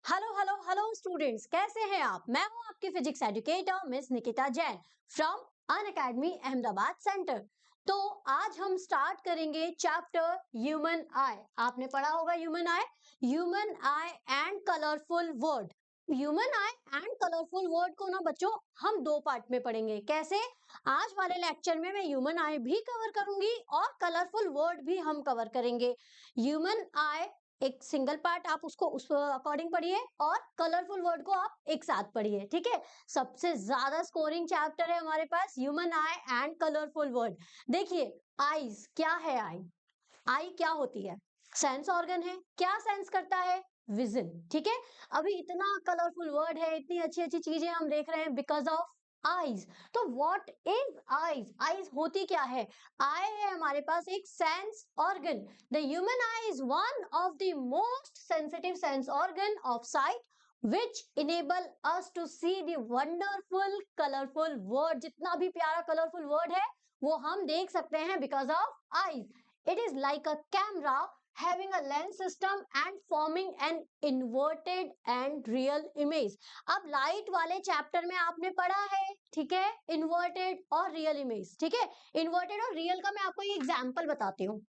Hello hello hello students, कैसे हैं आप। मैं हूं आपकी physics educator miss Nikita Jain from Unacademy Ahmedabad centre. तो आज हम स्टार्ट करेंगे चैप्टर ह्यूमन आई। आपने पढ़ा होगा human eye and colourful word. Human eye and colourful word को ना बच्चों हम दो पार्ट में पढ़ेंगे। कैसे? आज वाले लेक्चर में मैं ह्यूमन आई भी कवर करूंगी और कलरफुल वर्ड भी हम कवर करेंगे। ह्यूमन आई एक सिंगल पार्ट आप उसको उस अकॉर्डिंग पढ़िए और कलरफुल वर्ड को आप एक साथ पढ़िए, ठीक है। सबसे ज्यादा स्कोरिंग चैप्टर है हमारे पास human eye and colourful world. देखिए, आईज क्या है? आई क्या होती है? सेंस ऑर्गन है। क्या सेंस करता है? विजन, ठीक है। अभी इतना कलरफुल वर्ड है, इतनी अच्छी अच्छी चीजें हम देख रहे हैं बिकॉज ऑफ आईज। तो व्हाट इज आईज? आईज होती क्या है? आई है हमारे पास एक sense organ. The human I is one of the most sensitive sense organ of site which enable us to see the wonderful colorful word। जितना भी प्यारा कलरफुल वर्ड है वो हम देख सकते हैं because of eyes. It is like a camera having a lens system and forming an inverted and real image। अब लाइट वाले चैप्टर में आपने पढ़ा है, ठीक है, इन्वर्टेड और रियल इमेज, ठीक है। इन्वर्टेड और रियल का मैं आपको ये एग्जांपल बताती हूँ।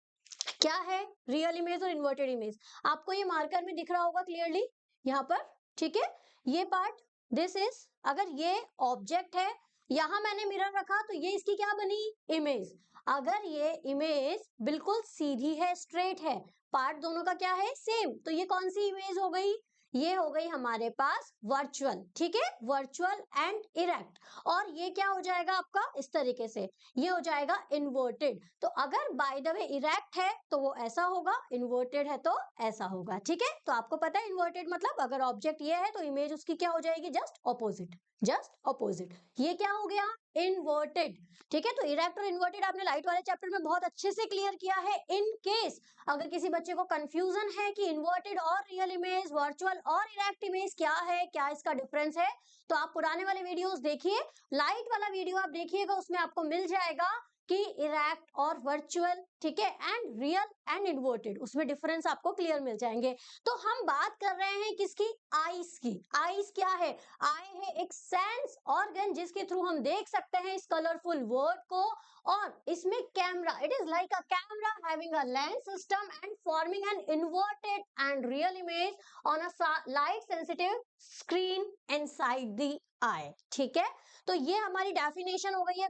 क्या है रियल इमेज और इन्वर्टेड इमेज? आपको ये मार्कर में दिख रहा होगा क्लियरली यहाँ पर, ठीक है। ये पार्ट, दिस इज, अगर ये ऑब्जेक्ट है, यहां मैंने मिरर रखा तो ये इसकी क्या बनी? इमेज। अगर ये इमेज बिल्कुल सीधी है, स्ट्रेट है, पार्ट दोनों का क्या है? सेम, तो ये कौन सी इमेज हो गई? ये हो गई हमारे पास वर्चुअल, ठीक है, वर्चुअल एंड इरेक्ट। और ये क्या हो जाएगा आपका? इस तरीके से ये हो जाएगा इन्वर्टेड। तो अगर बाय द वे इरेक्ट है तो वो ऐसा होगा, इन्वर्टेड है तो ऐसा होगा, ठीक है। तो आपको पता है इन्वर्टेड मतलब अगर ऑब्जेक्ट ये है तो इमेज उसकी क्या हो जाएगी? Just opposite, just opposite. ये क्या हो गया? इन्वर्टेड, ठीक है। तो इरेक्ट और इन्वर्टेड आपने लाइट वाले चैप्टर में बहुत अच्छे से क्लियर किया है। इन केस अगर किसी बच्चे को कंफ्यूजन है कि इन्वर्टेड और रियल इमेज, वर्चुअल और इरेक्ट इमेज क्या है, क्या इसका डिफरेंस है, तो आप पुराने वाले वीडियोस देखिए। लाइट वाला वीडियो आप देखिएगा, उसमें आपको मिल जाएगा कि इरेक्ट और वर्चुअल, ठीक है, एंड रियल एंड इन्वर्टेड, उसमें डिफरेंस आपको क्लियर मिल जाएंगे। तो हम बात कर रहे हैं किसकी? आईज की। आईज क्या है? आई है एक सेंस ऑर्गन जिसके थ्रू हम देख सकते हैं इस कलरफुल वर्ड को। और इसमें camera, it is like a camera having a lens system and forming an inverted and real image on a light sensitive screen inside the eye, ठीक है। तो ये हमारी डेफिनेशन हो गई है,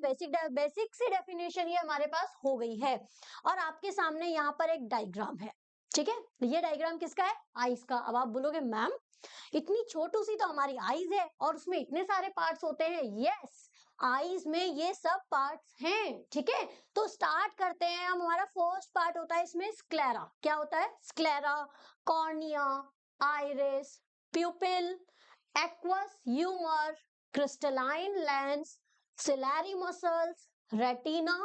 बेसिक सी डेफिनेशन ये हमारे पास हो गई है। और आपके सामने यहाँ पर एक डायग्राम है, ठीक है। ये डायग्राम किसका है? आईज का। अब आप बोलोगे मैम इतनी छोटू सी तो हमारी आईज है और उसमें इतने सारे पार्ट्स होते हैं। यस, आईज में ये सब पार्ट्स हैं, ठीक है। तो स्टार्ट करते हैं हम। हमारा फर्स्ट पार्ट होता है इसमें स्क्लेरा। क्या होता है? Sclera, cornea, iris, pupil, aqueous humour, crystalline lens, ciliary muscles, retina,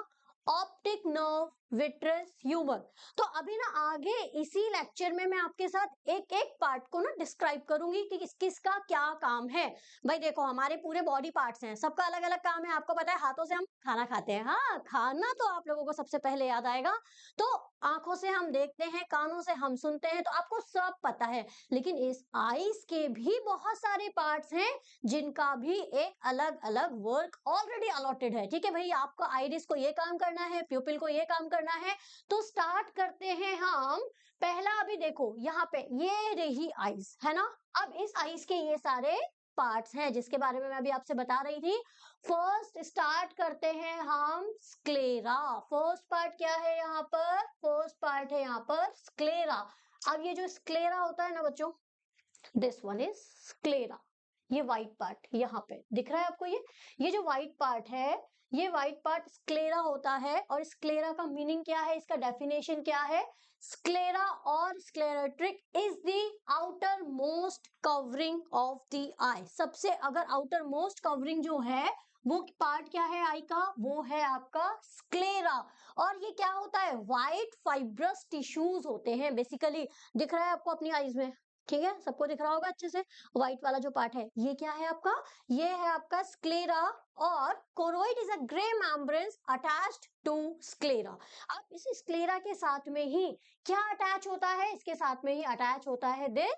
optic nerve, vitreous humour. तो अभी ना आगे इसी लेक्चर में मैं आपके साथ एक एक पार्ट को ना डिस्क्राइब करूंगी कि किसका क्या काम है। भाई देखो, हमारे पूरे बॉडी पार्ट्स हैं, सबका अलग अलग काम है। आपको पता है हाथों से हम खाना खाते हैं, हाँ, खाना तो आप लोगों को सबसे पहले याद आएगा। तो आंखों से हम देखते हैं, कानों से हम सुनते हैं, तो आपको सब पता है। लेकिन इस आईज के भी बहुत सारे पार्ट्स हैं जिनका भी एक अलग अलग वर्क ऑलरेडी अलॉटेड है, ठीक है भाई। आपको आइरिस को ये काम करना है, प्यूपिल को ये काम करना है। तो स्टार्ट करते हैं हम। पहला अभी देखो यहाँ पे ये रही आईज, है ना। अब इस आईज के ये सारे पार्ट्स हैं जिसके बारे में मैं अभी आपसे बता रही थी। फर्स्ट स्टार्ट करते हैं हम स्क्लेरा। फर्स्ट पार्ट क्या है यहाँ पर? फर्स्ट पार्ट है यहाँ पर स्क्लेरा। अब ये जो स्क्लेरा होता है ना बच्चों, दिस वन इज स्क्लेरा। ये व्हाइट पार्ट यहाँ पे दिख रहा है आपको, ये जो व्हाइट पार्ट है, ये व्हाइट पार्ट स्क्लेरा होता है। और स्क्लेरा का मीनिंग क्या है? इसका डेफिनेशन क्या है? स्क्लेरा और sclerotic is the outer most covering of the eye. सबसे अगर आउटर मोस्ट कवरिंग जो है वो पार्ट क्या है आई का? वो है आपका स्क्लेरा। और ये क्या होता है? व्हाइट फाइब्रस टिश्यूज होते हैं बेसिकली। दिख रहा है आपको अपनी आईज में, ठीक है, सबको दिख रहा होगा अच्छे से। व्हाइट वाला जो पार्ट है ये क्या है आपका? ये है आपका स्क्लेरा। और choroid is a grey membrane attached to sclera. अब इस स्क्लेरा के साथ में ही क्या अटैच होता है? इसके साथ में ही अटैच होता है this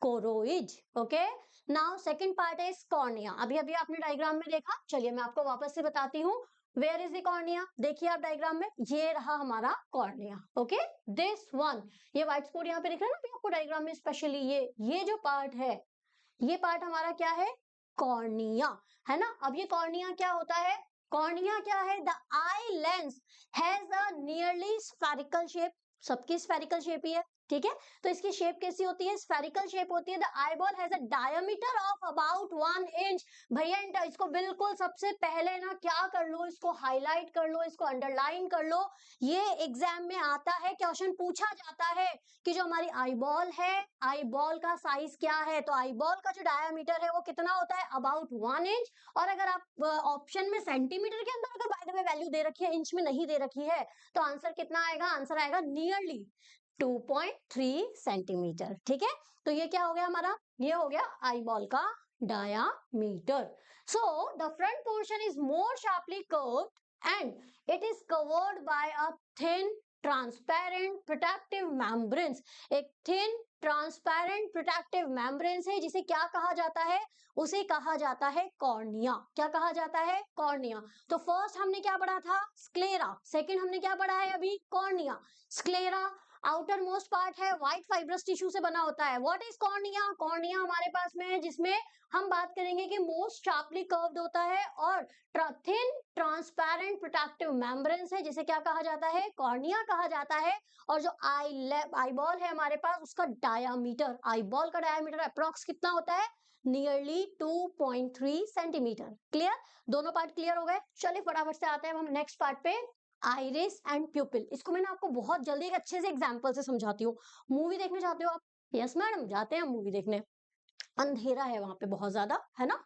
choroid. Okay, now second part is cornea. अभी अभी आपने डायग्राम में देखा, चलिए मैं आपको वापस से बताती हूँ। Where is the cornea? देखिए आप डायग्राम में, ये रहा हमारा कॉर्निया। ओके, दिस वन, ये व्हाइट स्पॉट यहाँ पे दिख रहा है ना अभी आपको डायग्राम में, स्पेशली ये जो पार्ट है, ये पार्ट हमारा क्या है? कॉर्निया, है ना। अब ये कॉर्निया क्या होता है? कॉर्निया क्या है? The eye lens has a nearly spherical shape. सबकी स्फेरिकल शेप ही है, ठीक है। तो इसकी शेप कैसी होती है? स्फेरिकल शेप होती है। The eyeball has a diameter of about 1 inch. भैया इसको बिल्कुल सबसे पहले ना क्या कर लो, इसको हाईलाइट कर लो, इसको अंडरलाइन कर लो। ये एग्जाम में आता है, क्वेश्चन पूछा जाता है कि जो हमारी आईबॉल है, आईबॉल का साइज क्या है? तो आईबॉल का जो डायमीटर है वो कितना होता है? About 1 inch. और अगर आप ऑप्शन में सेंटीमीटर के अंदर अगर बाय द वे वैल्यू दे रखी है, इंच में नहीं दे रखी है, तो आंसर कितना आएगा? आंसर आएगा नियरली 2.3 सेंटीमीटर। ठीक है, तो ये क्या हो गया हमारा? ये हो गया आईबॉल का diameter. So the front portion is more sharply curved and it is covered by a thin transparent protective membranes. एक thin transparent protective membranes है, जिसे क्या कहा जाता है? उसे कहा जाता है कॉर्निया। क्या कहा जाता है? कॉर्निया। तो फर्स्ट हमने क्या पढ़ा था? स्क्लेरा। सेकंड हमने क्या पढ़ा है अभी? Cornea. Sclera outer most part है, व्हाइट फाइब्रस टिश्यू से बना होता है। What is cornea? कॉर्निया हमारे पास में है, जिसमें हम बात करेंगे कि मोस्ट शार्पली कर्व्ड होता है और थिन ट्रांसपेरेंट प्रोटेक्टिव मेम्ब्रेन्स है, जिसे क्या कहा जाता है? कॉर्निया कहा जाता है। और जो आईबॉल है हमारे पास, उसका डायामीटर, आईबॉल का डायामीटर अप्रॉक्स कितना होता है? Nearly 2.3 centimetre. क्लियर? दोनों पार्ट क्लियर हो गए। चलिए फटाफट से आते हैं हम नेक्स्ट पार्ट पे, आइरिस एंड प्यूपिल। इसको मैंने आपको बहुत जल्दी एक अच्छे से एग्जांपल से समझाती हूँ। मूवी देखने जाते हो आप? यस मैडम, जाते हैं मूवी देखने। अंधेरा है वहां पे बहुत ज्यादा, है ना।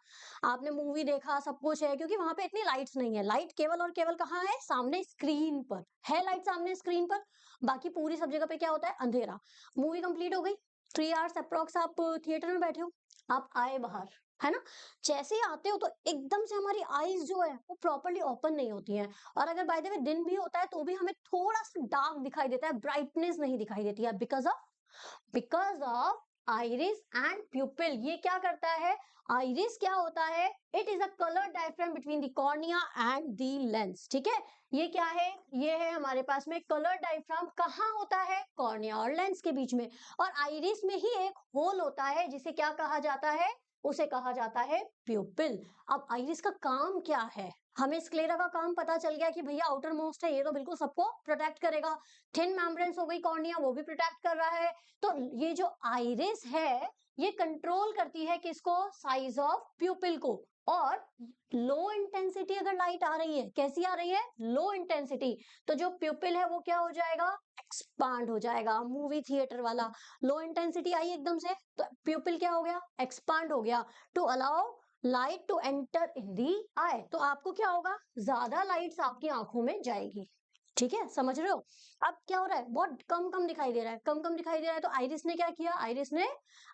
आपने मूवी देखा, सब कुछ है, क्योंकि वहां पे इतनी लाइट्स नहीं है। लाइट केवल और केवल कहाँ है? सामने स्क्रीन पर है लाइट, सामने स्क्रीन पर। बाकी पूरी सब जगह पे क्या होता है? अंधेरा। मूवी कंप्लीट हो गई, 3 आवर्स अप्रोक्स आप थिएटर में बैठे हो, आप आए बाहर, है ना। जैसे ही आते हो तो एकदम से हमारी आईज जो है वो प्रॉपरली ओपन नहीं होती हैं। और अगर बाय द वे दिन भी होता है तो भी हमें थोड़ा सा डार्क दिखाई देता है, ब्राइटनेस नहीं दिखाई देती है, बिकॉज ऑफ आइरिस एंड प्यूपिल। ये क्या करता है? आइरिस क्या होता है? It is a colour diaphragm between the cornea and the lens. ठीक है, ये क्या है? ये है हमारे पास में कलर डायफ्राम। कहाँ होता है? कॉर्निया और लेंस के बीच में। और आइरिस में ही एक होल होता है, जिसे क्या कहा जाता है? उसे कहा जाता है प्यूपिल। अब आइरिस का काम क्या है? हमें स्क्लेरा का काम पता चल गया कि भैया आउटर मोस्ट है, ये तो बिल्कुल सबको प्रोटेक्ट करेगा। थिन मेम्ब्रेन्स हो गई कॉर्निया, वो भी प्रोटेक्ट कर रहा है। तो ये जो आइरिस है, ये कंट्रोल करती है किसको? साइज ऑफ प्यूपिल को। और लो इंटेंसिटी अगर लाइट आ रही है, कैसी आ रही है? लो इंटेंसिटी, तो जो प्यूपिल है वो क्या हो जाएगा? एक्सपांड हो जाएगा। मूवी थिएटर वाला, लो इंटेंसिटी आई एकदम से, तो प्यूपिल क्या हो गया? एक्सपांड हो गया, to allow light to enter in the eye. तो आपको क्या होगा? ज्यादा लाइट्स आपकी आंखों में जाएगी। ठीक है, समझ रहे हो? अब क्या हो रहा है? बहुत कम कम दिखाई दे रहा है, कम कम दिखाई दे रहा है। तो आइरिस ने क्या किया? आइरिस ने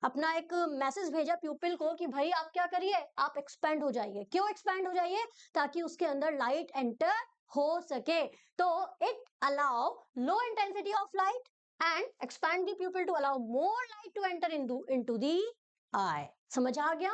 अपना एक मैसेज भेजा प्यूपिल को कि भाई आप क्या करिए? आप एक्सपेंड हो जाइए। क्यों एक्सपेंड हो जाइए? ताकि उसके अंदर लाइट एंटर हो सके। तो it allow low intensity of light and expand the pupil to allow more light to enter into the eye. समझ आ गया?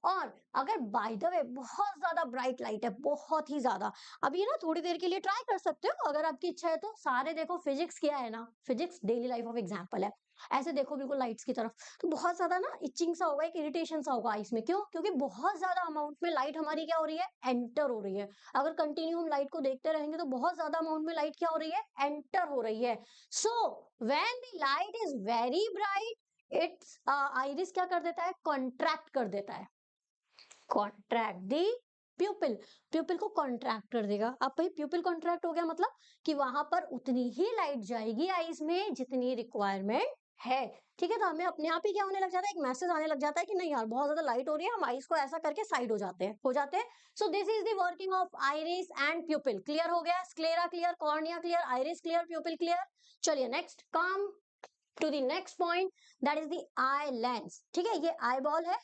और अगर बाय द वे बहुत ज्यादा ब्राइट लाइट है, बहुत ही ज्यादा, अभी ना थोड़ी देर के लिए ट्राई कर सकते हो अगर आपकी इच्छा है तो। सारे देखो, फिजिक्स किया है ना, physics daily life of example है। ऐसे देखो बिल्कुल लाइट्स की तरफ, तो बहुत ज्यादा ना इचिंग सा होगा, एक इरिटेशन सा होगा आईज में। क्यों? क्योंकि बहुत ज्यादा अमाउंट में लाइट हमारी क्या हो रही है? एंटर हो रही है। अगर कंटिन्यू हम लाइट को देखते रहेंगे तो बहुत ज्यादा अमाउंट में लाइट क्या हो रही है? एंटर हो रही है। सो when the light is very bright, it's iris क्या कर देता है? कॉन्ट्रैक्ट कर देता है। कॉन्ट्रैक्ट दी प्यूपिल, प्यूपिल को कॉन्ट्रैक्ट कर देगा। अब भाई प्यूपिल कॉन्ट्रैक्ट हो गया मतलब कि वहां पर उतनी ही लाइट जाएगी आईज में जितनी रिक्वायरमेंट है। ठीक है, तो हमें अपने आप ही क्या होने लग जाता है? एक मैसेज आने लग जाता है कि नहीं यार बहुत ज्यादा लाइट हो रही है, हम आईज को ऐसा करके साइड हो जाते हैं। So this is the working of iris and pupil. Clear हो गया? Sclera clear, cornea clear, iris clear, pupil clear. चलिए next, come to the next point, that is the eye lens. ठीक है, ये आई बॉल है,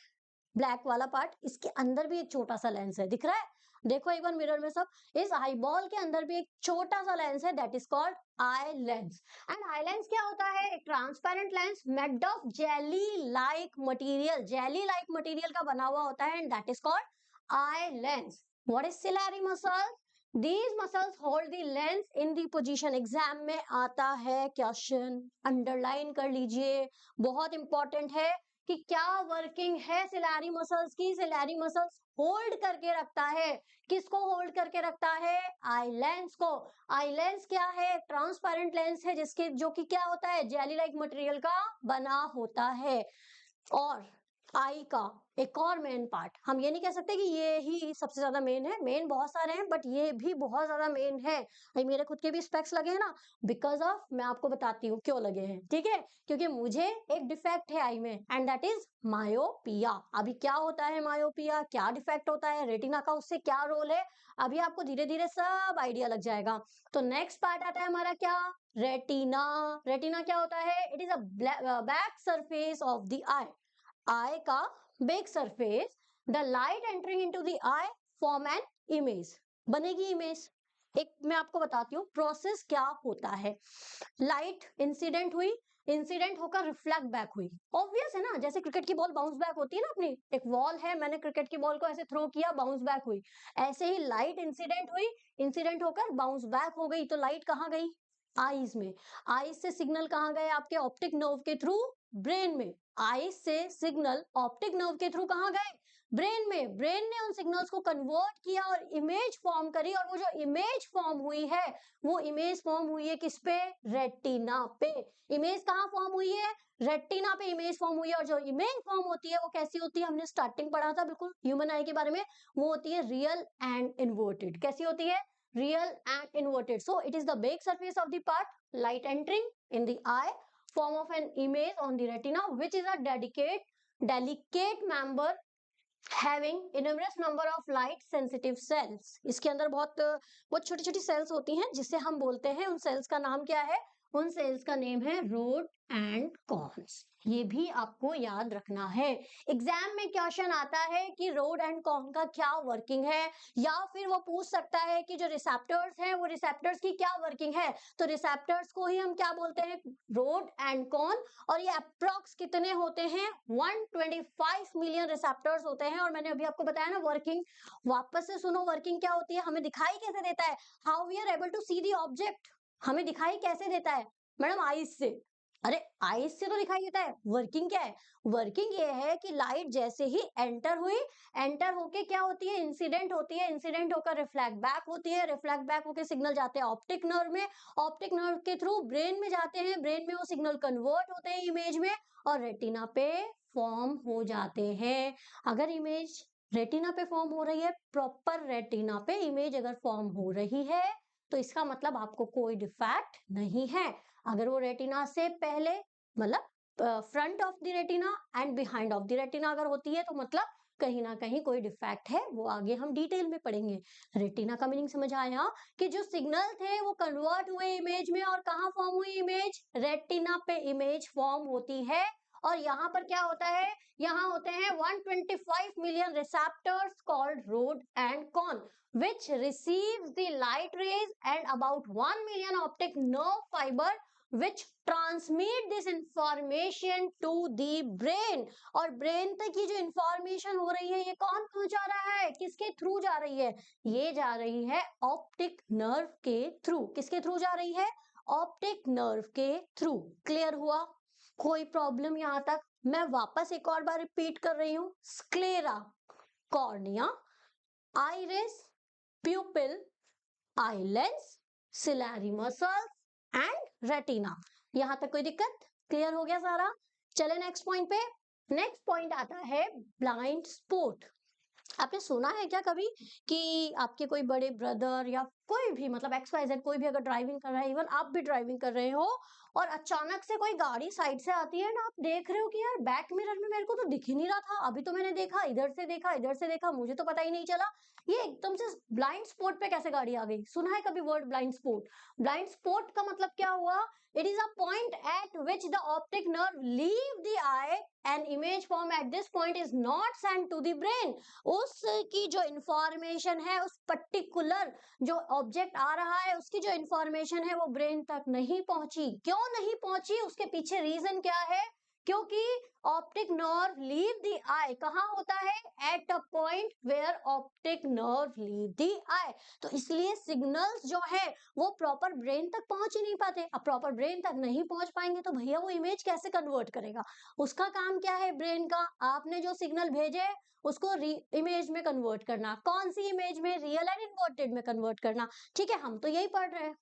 black वाला part, इसके अंदर भी एक छोटा सा लेंस है, दिख रहा है? देखो एक बार मिरर में सब, इस आई बॉल के अंदर भी एक छोटा सा लेंस है, that is called eye lens. And eye lens क्या होता है? एक transparent lens made of jelly like material, jelly like material का बना हुआ होता है, and that is called eye lens. What is ciliary muscle? These muscles hold the lens in the position। Exam में आता है क्वेश्चन, अंडरलाइन कर लीजिए, बहुत इंपॉर्टेंट है कि क्या वर्किंग है सिलेरी मसल्स की। सिलेरी मसल्स होल्ड करके रखता है, किसको होल्ड करके रखता है? आई लेंस को। आई लेंस क्या है? ट्रांसपेरेंट लेंस है जिसके जो कि क्या होता है? जेली लाइक मटेरियल का बना होता है। और आई का एक और मेन पार्ट, हम ये नहीं कह सकते कि ये ही सबसे ज्यादा मेन है, मेन बहुत सारे हैं बट ये भी बहुत ज्यादा मेन है। भाई मेरे खुद के भी स्पेक्स लगे हैं ना, बिकॉज ऑफ, मैं आपको बताती हूँ क्यों लगे हैं, ठीक है? क्योंकि मुझे एक डिफेक्ट है आई में, एंड दैट इज मायोपिया। अभी क्या होता है मायोपिया, क्या डिफेक्ट होता है, रेटिना का उससे क्या रोल है, अभी आपको धीरे धीरे सब आइडिया लग जाएगा। तो नेक्स्ट पार्ट आता है हमारा क्या? रेटिना। रेटिना क्या होता है? It is a back surface of the eye. Eye का back surface, the light entering into the eye form an image, बनेगी इमेज। एक मैं आपको बताती हूँ प्रोसेस क्या होता है। लाइट इंसिडेंट हुई, इंसिडेंट होकर रिफ्लेक्ट बैक हुई, ऑब्वियस है ना, जैसे क्रिकेट की बॉल बाउंस बैक होती है ना, अपनी एक वॉल है, मैंने क्रिकेट की बॉल को ऐसे थ्रो किया, बाउंस बैक हुई, ऐसे ही लाइट इंसिडेंट हुई, इंसिडेंट होकर बाउंस बैक हो गई, तो लाइट कहाँ गई? आईज में। आईज से सिग्नल कहाँ गए? आपके ऑप्टिक नर्व के थ्रू ब्रेन में। आईज से सिग्नल ऑप्टिक नर्व के थ्रू कहाँ गए? ब्रेन में। ब्रेन ने उन सिग्नल्स को कन्वर्ट किया और इमेज फॉर्म करी, और वो जो इमेज फॉर्म हुई है, वो इमेज फॉर्म हुई है किस पे? रेटिना पे। इमेज कहाँ फॉर्म हुई है? रेटिना पे इमेज फॉर्म हुई है। और जो इमेज फॉर्म होती है वो कैसी होती है? हमने स्टार्टिंग पढ़ा था बिल्कुल ह्यूमन आई के बारे में, वो होती है रियल एंड इन्वर्टेड। कैसी होती है? real and inverted. So it is the base surface of the part, light entering in the eye, form of an image on the retina, which is a delicate member having enormous number of light sensitive cells। इसके अंदर बहुत छोटी छोटी sales होती हैं जिसे हम बोलते हैं, उन सेल्स का नाम क्या है? उन सेल्स का नेम है रोड एंड कॉन्स। ये भी आपको याद रखना है। एग्जाम में क्वेश्चन आता है कि रोड एंड कॉन का क्या वर्किंग है, या फिर वो पूछ सकता है कि जो रिसेप्टर्स हैं वो रिसेप्टर्स की क्या वर्किंग है। तो रिसेप्टर्स को ही हम क्या बोलते हैं? Rod and cone. और ये अप्रॉक्स कितने होते हैं? 125 मिलियन रिसेप्टर्स होते हैं। और मैंने अभी आपको बताया ना वर्किंग, वापस से सुनो, वर्किंग क्या होती है, हमें दिखाई कैसे देता है? How we are able to see the object, हमें दिखाई कैसे देता है? मैडम आईज से। अरे आईज से तो दिखाई देता है, वर्किंग क्या है? वर्किंग ये है कि लाइट जैसे ही एंटर हुई, एंटर होके क्या होती है? इंसिडेंट होती है, इंसिडेंट होकर रिफ्लेक्ट बैक होती है, रिफ्लेक्ट बैक होकर सिग्नल जाते हैं ऑप्टिक नर्व में, ऑप्टिक नर्व के थ्रू ब्रेन में जाते हैं, ब्रेन में वो सिग्नल कन्वर्ट होते हैं इमेज में, और रेटिना पे फॉर्म हो जाते हैं। अगर इमेज रेटिना पे फॉर्म हो रही है, प्रॉपर रेटिना पे इमेज अगर फॉर्म हो रही है, तो इसका मतलब आपको कोई डिफेक्ट नहीं है। अगर वो रेटिना से पहले, मतलब front of the retina and behind of the retina अगर होती है, तो मतलब कहीं ना कहीं कोई डिफेक्ट है, वो आगे हम डिटेल में पढ़ेंगे। रेटिना का मीनिंग समझ आया कि जो सिग्नल थे वो कन्वर्ट हुए इमेज में, और कहाँ फॉर्म हुई इमेज? रेटिना पे इमेज फॉर्म होती है। और यहाँ पर क्या होता है? यहाँ होते हैं 125 million receptors called rod and cone, which receives the light rays, and about 1 million optic nerve fiber which transmit this information to the brain। और ब्रेन तक ये जो इंफॉर्मेशन हो रही है, ये कौन पहुंचा रहा है? किसके थ्रू जा रही है? ये जा रही है ऑप्टिक नर्व के थ्रू। किसके थ्रू जा रही है? ऑप्टिक नर्व के थ्रू। क्लियर हुआ? कोई प्रॉब्लम यहां तक? मैं वापस एक और बार रिपीट कर रही हूं, sclera, cornea, iris, pupil, eye lens, ciliary muscles and retina. यहां तक कोई दिक्कत? क्लियर हो गया सारा? चले नेक्स्ट पॉइंट पे। नेक्स्ट पॉइंट आता है ब्लाइंड स्पॉट। आपने सुना है क्या कभी कि आपके कोई बड़े ब्रदर या कोई भी मतलब XYZ कोई भी अगर ड्राइविंग कर रहा है, इवन आप भी ड्राइविंग कर रहे हो और अचानक से कोई गाड़ी साइड से आती है ना, आप देख रहे हो कि यार बैक मिरर में मेरे को तो दिख ही नहीं रहा था, अभी तो मैंने देखा, इधर से देखा, मुझे तो पता ही नहीं चला, ये एकदम से ब्लाइंड स्पॉट पे कैसे गाड़ी आ गई। सुना है कभी word blind spot? Blind spot का मतलब क्या हुआ? It is a point at which the optic nerve leave the eye and image form at this point is not send to the brain. उसकी जो इंफॉर्मेशन है, उस पर्टिकुलर जो object आ रहा है उसकी जो इंफॉर्मेशन है वो ब्रेन तक नहीं पहुंची। क्यों नहीं पहुंची? उसके पीछे रीजन क्या है? क्योंकि optic nerve leave the eye कहाँ होता है? At a point where optic nerve leave the eye. तो इसलिए सिग्नल्स जो है वो प्रॉपर ब्रेन तक पहुंच ही नहीं पाते। अब प्रॉपर ब्रेन तक नहीं पहुंच पाएंगे तो भैया वो इमेज कैसे कन्वर्ट करेगा? उसका काम क्या है ब्रेन का? आपने जो सिग्नल भेजे उसको इमेज में कन्वर्ट करना। कौन सी इमेज में? रियल एंड इन्वर्टेड में कन्वर्ट करना। ठीक है, हम तो यही पढ़ रहे हैं,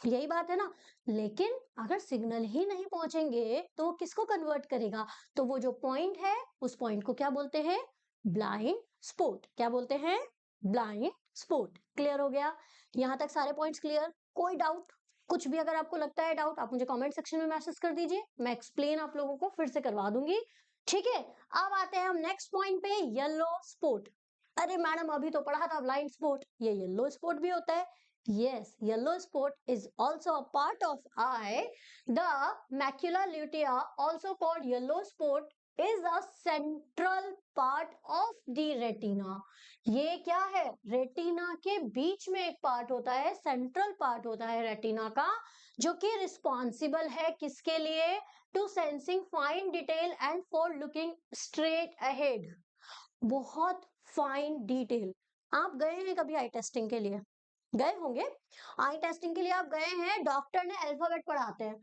यही बात है ना। लेकिन अगर सिग्नल ही नहीं पहुंचेंगे तो वो किसको कन्वर्ट करेगा? तो वो जो पॉइंट है उस पॉइंट को क्या बोलते हैं? Blind spot. क्या बोलते हैं? Blind spot. क्लियर हो गया? यहां तक सारे पॉइंट्स क्लियर? कोई डाउट? कुछ भी अगर आपको लगता है डाउट आप मुझे कमेंट सेक्शन में मैसेज कर दीजिए, मैं एक्सप्लेन आप लोगों को फिर से करवा दूंगी। ठीक है, अब आते हैं हम नेक्स्ट पॉइंट पे, येलो स्पॉट। अरे मैडम अभी तो पढ़ा था ब्लाइंड स्पॉट, ये येलो स्पॉट भी होता है। Yes, yellow spot is also a part of eye. The macula lutea, also called yellow spot, is a central part of the retina. ये क्या है? रेटिना के बीच में एक पार्ट होता है, सेंट्रल पार्ट होता है रेटिना का, जो कि रिस्पॉन्सिबल है किसके लिए? To sensing fine detail and for looking straight ahead. बहुत फाइन डिटेल। आप गए हैं कभी आई टेस्टिंग के लिए? गए होंगे। आई टेस्टिंग के लिए आप गए हैं, डॉक्टर ने अल्फाबेट पढ़ाते हैं।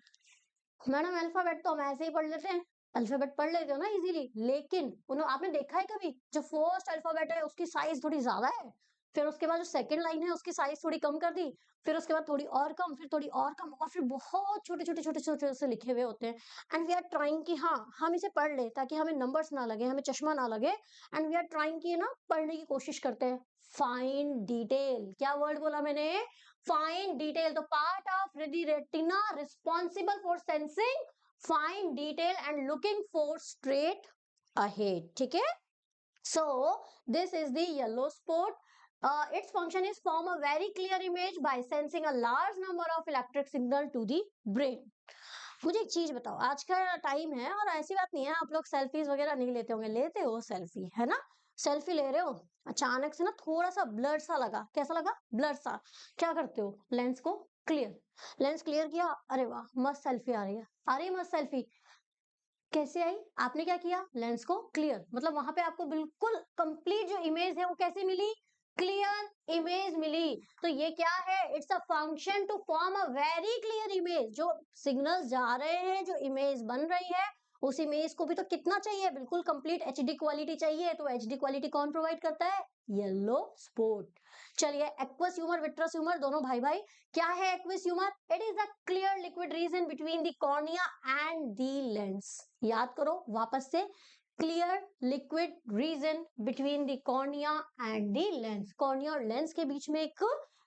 मैडम अल्फाबेट तो हम ऐसे ही पढ़ लेते हैं, अल्फाबेट पढ़ लेते हो ना इजीली, लेकिन उन्होंने आपने देखा है कभी जो फर्स्ट अल्फाबेट है उसकी साइज थोड़ी ज्यादा है, फिर उसके बाद जो सेकंड लाइन है उसकी साइज थोड़ी कम कर दी, फिर उसके बाद थोड़ी और कम, फिर थोड़ी और कम, और फिर बहुत छोटे छोटे छोटे छोटे से लिखे हुए होते हैं। एंड वी आर ट्राइंग कि हाँ हम इसे पढ़ ले ताकि हमें नंबर्स ना लगे, हमें चश्मा ना लगे, एंड वी आर ट्राइंग कि ना पढ़ने की कोशिश करते हैं। फाइन डिटेल, क्या वर्ड बोला मैंने? Fine detail. तो part of the retina responsible for sensing fine detail and looking for straight ahead. ठीक है, so this is the yellow spot. Its function is form a very clear image by sensing a large number of electric signal to the brain. मुझे एक चीज बताओ, आज का time है और ऐसी बात नहीं है आप लोग सेल्फीज वगैरह नहीं लेते होंगे, लेते हो सेल्फी है ना? सेल्फी ले रहे हो, अचानक से ना थोड़ा सा ब्लर सा लगा, कैसा लगा? ब्लर सा। क्या करते हो? लेंस को क्लियर, लेंस क्लियर किया, अरे वाह मस्त सेल्फी आ रही है, आ रही है मस्त सेल्फी। कैसे आई? आपने क्या किया? लेंस को क्लियर, मतलब वहां पे आपको बिल्कुल कंप्लीट जो इमेज है वो कैसे मिली? क्लियर इमेज मिली। तो ये क्या है? It's a function to form a very clear image. जो सिग्नल्स जा रहे हैं, जो इमेज बन रही है, उस इमेज को भी तो कितना चाहिए? बिल्कुल कंप्लीट एचडी क्वालिटी चाहिए। तो एचडी क्वालिटी कौन प्रोवाइड करता है? Yellow spot. चलिए, एक्वस ह्यूमर विट्रस ह्यूमर दोनों भाई भाई। क्या है aqueous humour? It is a clear liquid region between the cornea and the lens. याद करो वापस से, clear liquid region between the cornea and the lens. Cornea और लेंस के बीच में एक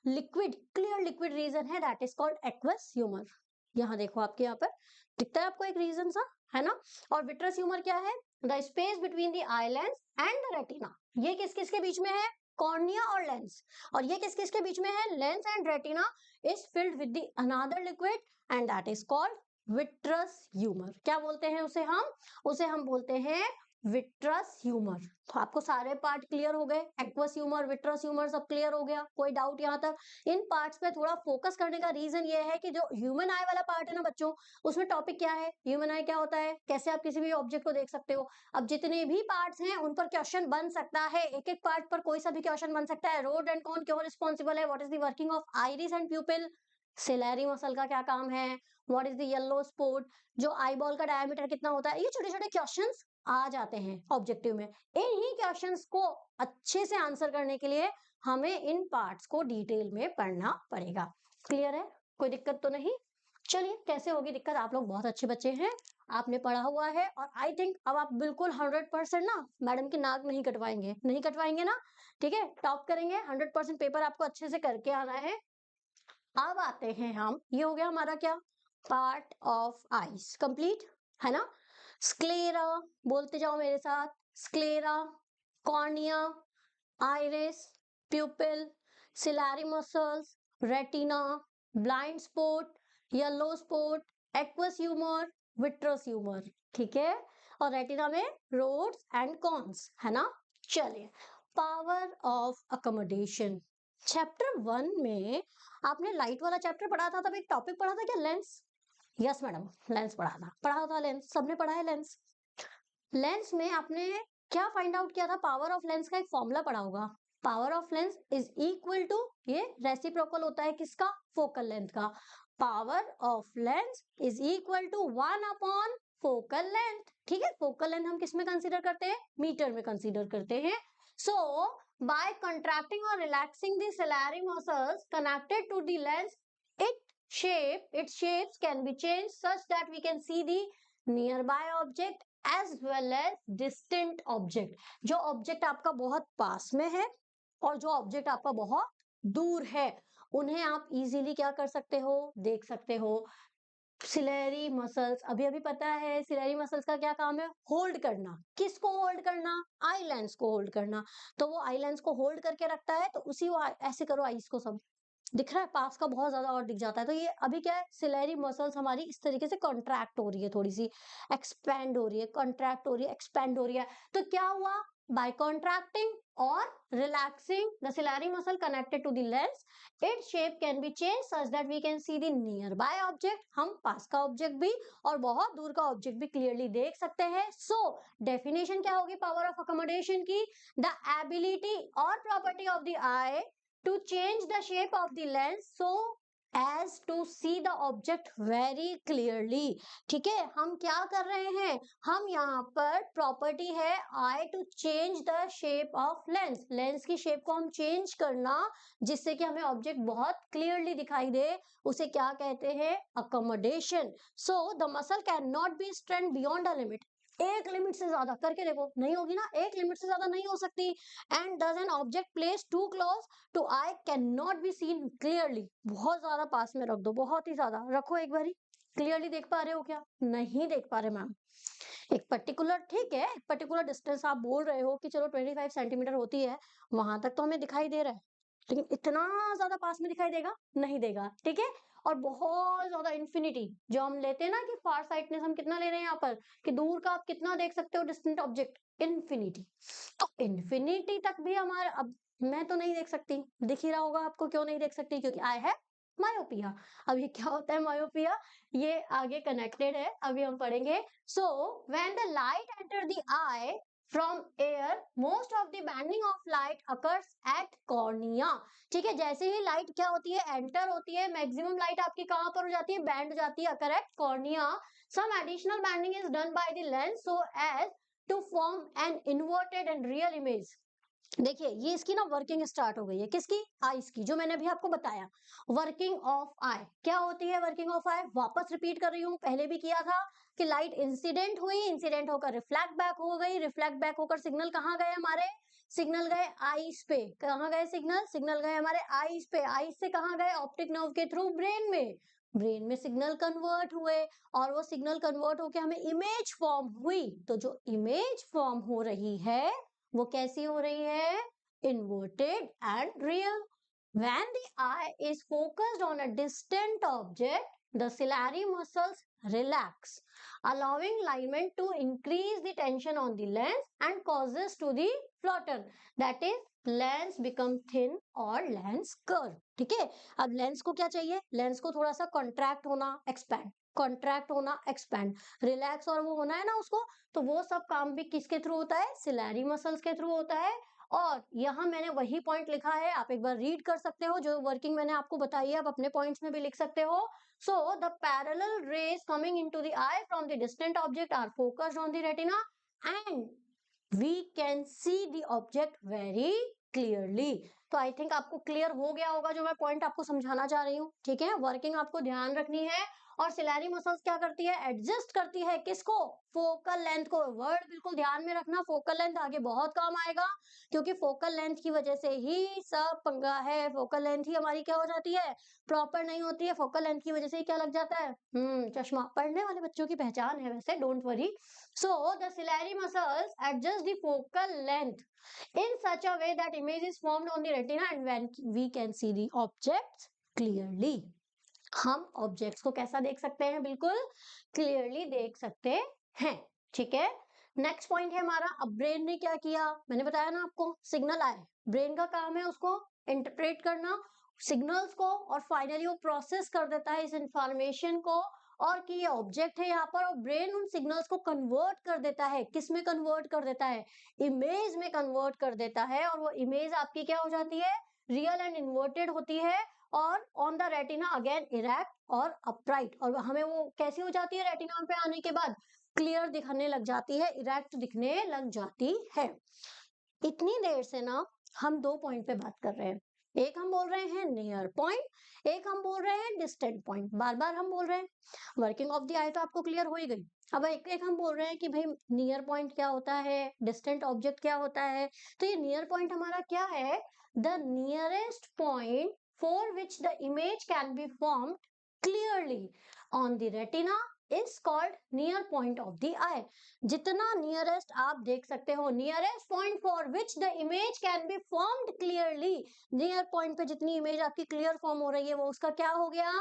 लिक्विड, क्लियर लिक्विड रीजन है, that is called aqueous humour. यहाँ देखो, आपके यहाँ पर दिखता है आपको एक रीजन सा, है ना? और विट्रस ह्यूमर क्या है? The space between the eye lens and the retina. ये किस किस के बीच में है? कॉर्निया और लेंस। और ये किस किस के बीच में है? Lens and retina is filled with the another liquid and that is called vitreous humour. क्या बोलते हैं उसे हम? उसे हम बोलते हैं विट्रस ह्यूमर। तो आपको सारे पार्ट क्लियर हो गए, एक्वस ह्यूमर, विट्रस ह्यूमर सब क्लियर हो गया, कोई डाउट यहाँ तक? इन पार्ट्स पे थोड़ा फोकस करने का रीजन ये है कि जो ह्यूमन आई वाला पार्ट है ना बच्चों, उसमें टॉपिक क्या है? ह्यूमन आई क्या होता है, कैसे आप किसी भी ऑब्जेक्ट को देख सकते हो। अब जितने भी पार्ट्स हैं उन पर क्वेश्चन बन सकता है, एक एक पार्ट पर कोई सा भी क्वेश्चन बन सकता है। रोड एंड कॉन क्यों रिस्पॉन्सिबल है? What is the working of iris and pupil? Ciliary muscle का क्या काम है? What is the yellow spot? जो आई बॉल का डायमीटर कितना होता है? ये छोटे छोटे क्वेश्चंस आ जाते हैं ऑब्जेक्टिव में। इन्हीं क्वेश्चंस को अच्छे से आंसर करने के लिए हमें इन पार्ट्स को डिटेल में पढ़ना पड़ेगा। क्लियर है? कोई दिक्कत तो नहीं? चलिए, कैसे होगी दिक्कत? आप लोग बहुत अच्छे बच्चे हैं, आपने पढ़ा हुआ है, और आई थिंक अब आप बिल्कुल 100% ना मैडम की नाक नहीं कटवाएंगे, नहीं कटवाएंगे ना? ठीक है, टॉप करेंगे 100%, पेपर आपको अच्छे से करके आना है। अब आते हैं हम, ये हो गया हमारा क्या, पार्ट ऑफ आईज कंप्लीट, है ना। स्क्लेरा, बोलते जाओ मेरे साथ, sclera, cornea, iris, pupil, ciliary muscles, retina, blind spot, yellow spot, aqueous humour, vitreous humour, ठीक है। और रेटिना में रोड्स एंड कॉन्स, है ना। चलिए, पावर ऑफ अकोमोडेशन, चैप्टर 1 में आपने लाइट वाला चैप्टर पढ़ा था, तब एक टॉपिक पढ़ा था क्या, लेंस। यस मैडम, लेंस पढ़ा था लेंस, सबने पढ़ा है लेंस। लेंस में आपने क्या फाइंड आउट किया था, पावर ऑफ लेंस का एक फॉर्मूला पढ़ा होगा। Power of lens is equal to, ये रेसिप्रोकल होता है किसका, फोकल लेंथ का। Power of lens is equal to 1 upon focal length, ठीक है। फोकल लेंथ हम किस में कंसीडर करते हैं, मीटर में कंसीडर करते हैं। सो बाय कंट्रैक्टिंग और relaxing the ciliary muscles connected to the lens, its shapes can be changed such that we can see the nearby object as well as distant object। जो object आपका बहुत पास में है और जो ऑब्जेक्ट आपका बहुत दूर है, उन्हें आप इजीली क्या कर सकते हो, देख सकते हो। सिलेरी मसल्स, अभी अभी पता है सिलेरी मसल्स का क्या काम है, होल्ड करना। किसको होल्ड करना, आई लेंस को होल्ड करना। तो वो आई लेंस को होल्ड करके रखता है, तो उसी वो ऐसे करो, आईज को सब दिख रहा है, पास का बहुत ज्यादा और दिख जाता है। तो ये अभी क्या है, सिलेरी मसल्स हमारी इस तरीके से कॉन्ट्रैक्ट हो रही है, थोड़ी सी एक्सपैंड हो रही है, कॉन्ट्रैक्ट हो रही है, एक्सपैंड हो रही है। तो क्या हुआ, बाय कॉन्ट्रैक्टिंग और relaxing the ciliary muscle connected to the lens, it shape can be change such that we can see the nearby object, हम पास का ऑब्जेक्ट भी और बहुत दूर का ऑब्जेक्ट भी क्लियरली देख सकते हैं। सो डेफिनेशन क्या होगी पावर ऑफ अकोमोडेशन की, द एबिलिटी और property of the I to change the shape of the lens so as to see the object very clearly। ठीक है, हम क्या कर रहे हैं, हम यहाँ पर प्रॉपर्टी है eye to change the shape of lens, lens की शेप को हम चेंज करना जिससे कि हमें ऑब्जेक्ट बहुत क्लियरली दिखाई दे, उसे क्या कहते हैं, accommodation. So the muscle can not B strength beyond a limit, एक लिमिट से ज्यादा करके देखो, नहीं होगी ना, एक लिमिट से ज्यादा नहीं हो सकती। And does an object place too close to eye can not be seen clearly, बहुत ज्यादा पास में रख दो, बहुत ही ज्यादा रखो, एक बारी क्लियरली देख पा रहे हो क्या, नहीं देख पा रहे मैम। एक पर्टिकुलर, ठीक है, एक पर्टिकुलर डिस्टेंस आप बोल रहे हो कि चलो 25 सेंटीमीटर होती है, वहां तक तो हमें दिखाई दे रहा है, लेकिन इतना ज्यादा पास में दिखाई देगा, नहीं देगा, ठीक है। और बहुत ज्यादा इंफिनिटी जो हम लेते हैं ना कि फार साइटनेस, हम कितना ले रहे हैं यहाँ पर, कि दूर का आप कितना देख सकते हो डिस्टेंट ऑब्जेक्ट, इन्फिनिटी। तो इन्फिनिटी तक भी हमारे, अब मैं तो नहीं देख सकती, दिख ही रहा होगा आपको, क्यों नहीं देख सकती, क्योंकि आई है मायोपिया। अब ये क्या होता है मायोपिया, ये आगे कनेक्टेड है, अभी हम पढ़ेंगे। सो when the light enter the I from air, most of the banding of light occurs at cornea। ठीक है, जैसे ही लाइट क्या होती है, एंटर होती है, मैक्सिमम लाइट आपकी कहां पर हो जाती है, बैंड हो जाती है, occur at cornea. Some additional bending is done by the lens so as to form an inverted and real image. देखिए, ये इसकी ना वर्किंग स्टार्ट हो गई है, किसकी, आईज की, जो मैंने अभी आपको बताया। वर्किंग ऑफ आई क्या होती है, वर्किंग ऑफ आई वापस रिपीट कर रही हूँ, पहले भी किया था कि लाइट इंसिडेंट हुई, इंसिडेंट होकर रिफ्लेक्ट बैक हो गई, रिफ्लेक्ट बैक होकर सिग्नल कहाँ गए हमारे, सिग्नल गए आईज पे, कहाँ गए सिग्नल, सिग्नल गए हमारे आईज पे, आईज से कहाँ गए, ऑप्टिक नर्व के थ्रू ब्रेन में, ब्रेन में सिग्नल कन्वर्ट हुए, और वो सिग्नल कन्वर्ट होकर हमें इमेज फॉर्म हुई। तो जो इमेज फॉर्म हो रही है वो कैसी हो रही है, inverted and real। When the eye is focused on a distant object, the ciliary muscles relax, allowing alignment to increase the tension on the lens and causes to the flutter, that is lens become thin और lens curve. ठीक है, अब lens को क्या चाहिए, lens को थोड़ा सा कॉन्ट्रैक्ट होना, एक्सपैंड, कॉन्ट्रैक्ट होना, एक्सपैंड, रिलैक्स और वो होना है ना उसको, तो वो सब काम भी किसके थ्रू होता है, सिलेरी मसल्स के थ्रू होता है। और यहाँ मैंने वही पॉइंट लिखा है, आप एक बार रीड कर सकते हो, जो वर्किंग मैंने आपको बताई है, आप अपने पॉइंट्स में भी लिख सकते हो। So the parallel rays coming into the eye from the distant object are focused on the retina and we can see the object very clearly. तो आई थिंक आपको क्लियर हो गया होगा जो मैं पॉइंट आपको समझाना चाह रही हूँ, ठीक है। वर्किंग आपको ध्यान रखनी है और सिलेरी मसल्स क्या करती है, एडजस्ट करती है किसको, फोकल लेंथ को। वर्ड बिल्कुल ध्यान में रखना, फोकल लेंथ आगे बहुत काम आएगा, क्योंकि फोकल लेंथ की वजह से ही सब पंगा है। फोकल लेंथ ही हमारी क्या हो जाती है, प्रॉपर नहीं होती है। फोकल लेंथ की वजह से ही क्या लग जाता है, चश्मा। पढ़ने वाले बच्चों की पहचान है वैसे, don't worry. So the ciliary muscles adjust the focal length in such a way that image is formed on the retina and when we can see the objects clearly. हम ऑब्जेक्ट्स को कैसा देख सकते हैं, बिल्कुल क्लियरली देख सकते हैं। ठीक है, नेक्स्ट पॉइंट है हमारा, अब ब्रेन ने क्या किया, मैंने बताया ना आपको, सिग्नल आए, ब्रेन का काम है उसको इंटरप्रेट करना सिग्नल्स को, और फाइनली वो प्रोसेस कर देता है इस इंफॉर्मेशन को, और कि ये ऑब्जेक्ट है यहाँ पर, और ब्रेन उन सिग्नल्स को कन्वर्ट कर देता है, किस में कन्वर्ट कर देता है, इमेज में कन्वर्ट कर देता है, और वो इमेज आपकी क्या हो जाती है, रियल एंड इन्वर्टेड होती है, और on the retina again erect और अपराइट, और हमें वो कैसी हो जाती है, रेटिना पे आने के बाद क्लियर दिखने लग जाती है, इरेक्ट दिखने लग जाती है। इतनी देर से ना हम दो पॉइंट पे बात कर रहे हैं, एक हम बोल रहे हैं नियर पॉइंट, एक हम बोल रहे हैं डिस्टेंट पॉइंट। बार बार हम बोल रहे हैं, वर्किंग ऑफ द आई तो आपको क्लियर हो ही गई। अब एक हम बोल रहे हैं कि भाई नियर पॉइंट क्या होता है, डिस्टेंट ऑब्जेक्ट क्या होता है। तो ये नियर पॉइंट हमारा क्या है, the nearest point for which the image can be formed clearly on the retina is called near point of the eye. जितना नियरेस्ट आप देख सकते हो, nearest point for which the image can be formed clearly, near point पे जितनी image आपकी clear form हो रही है वो उसका क्या हो गया,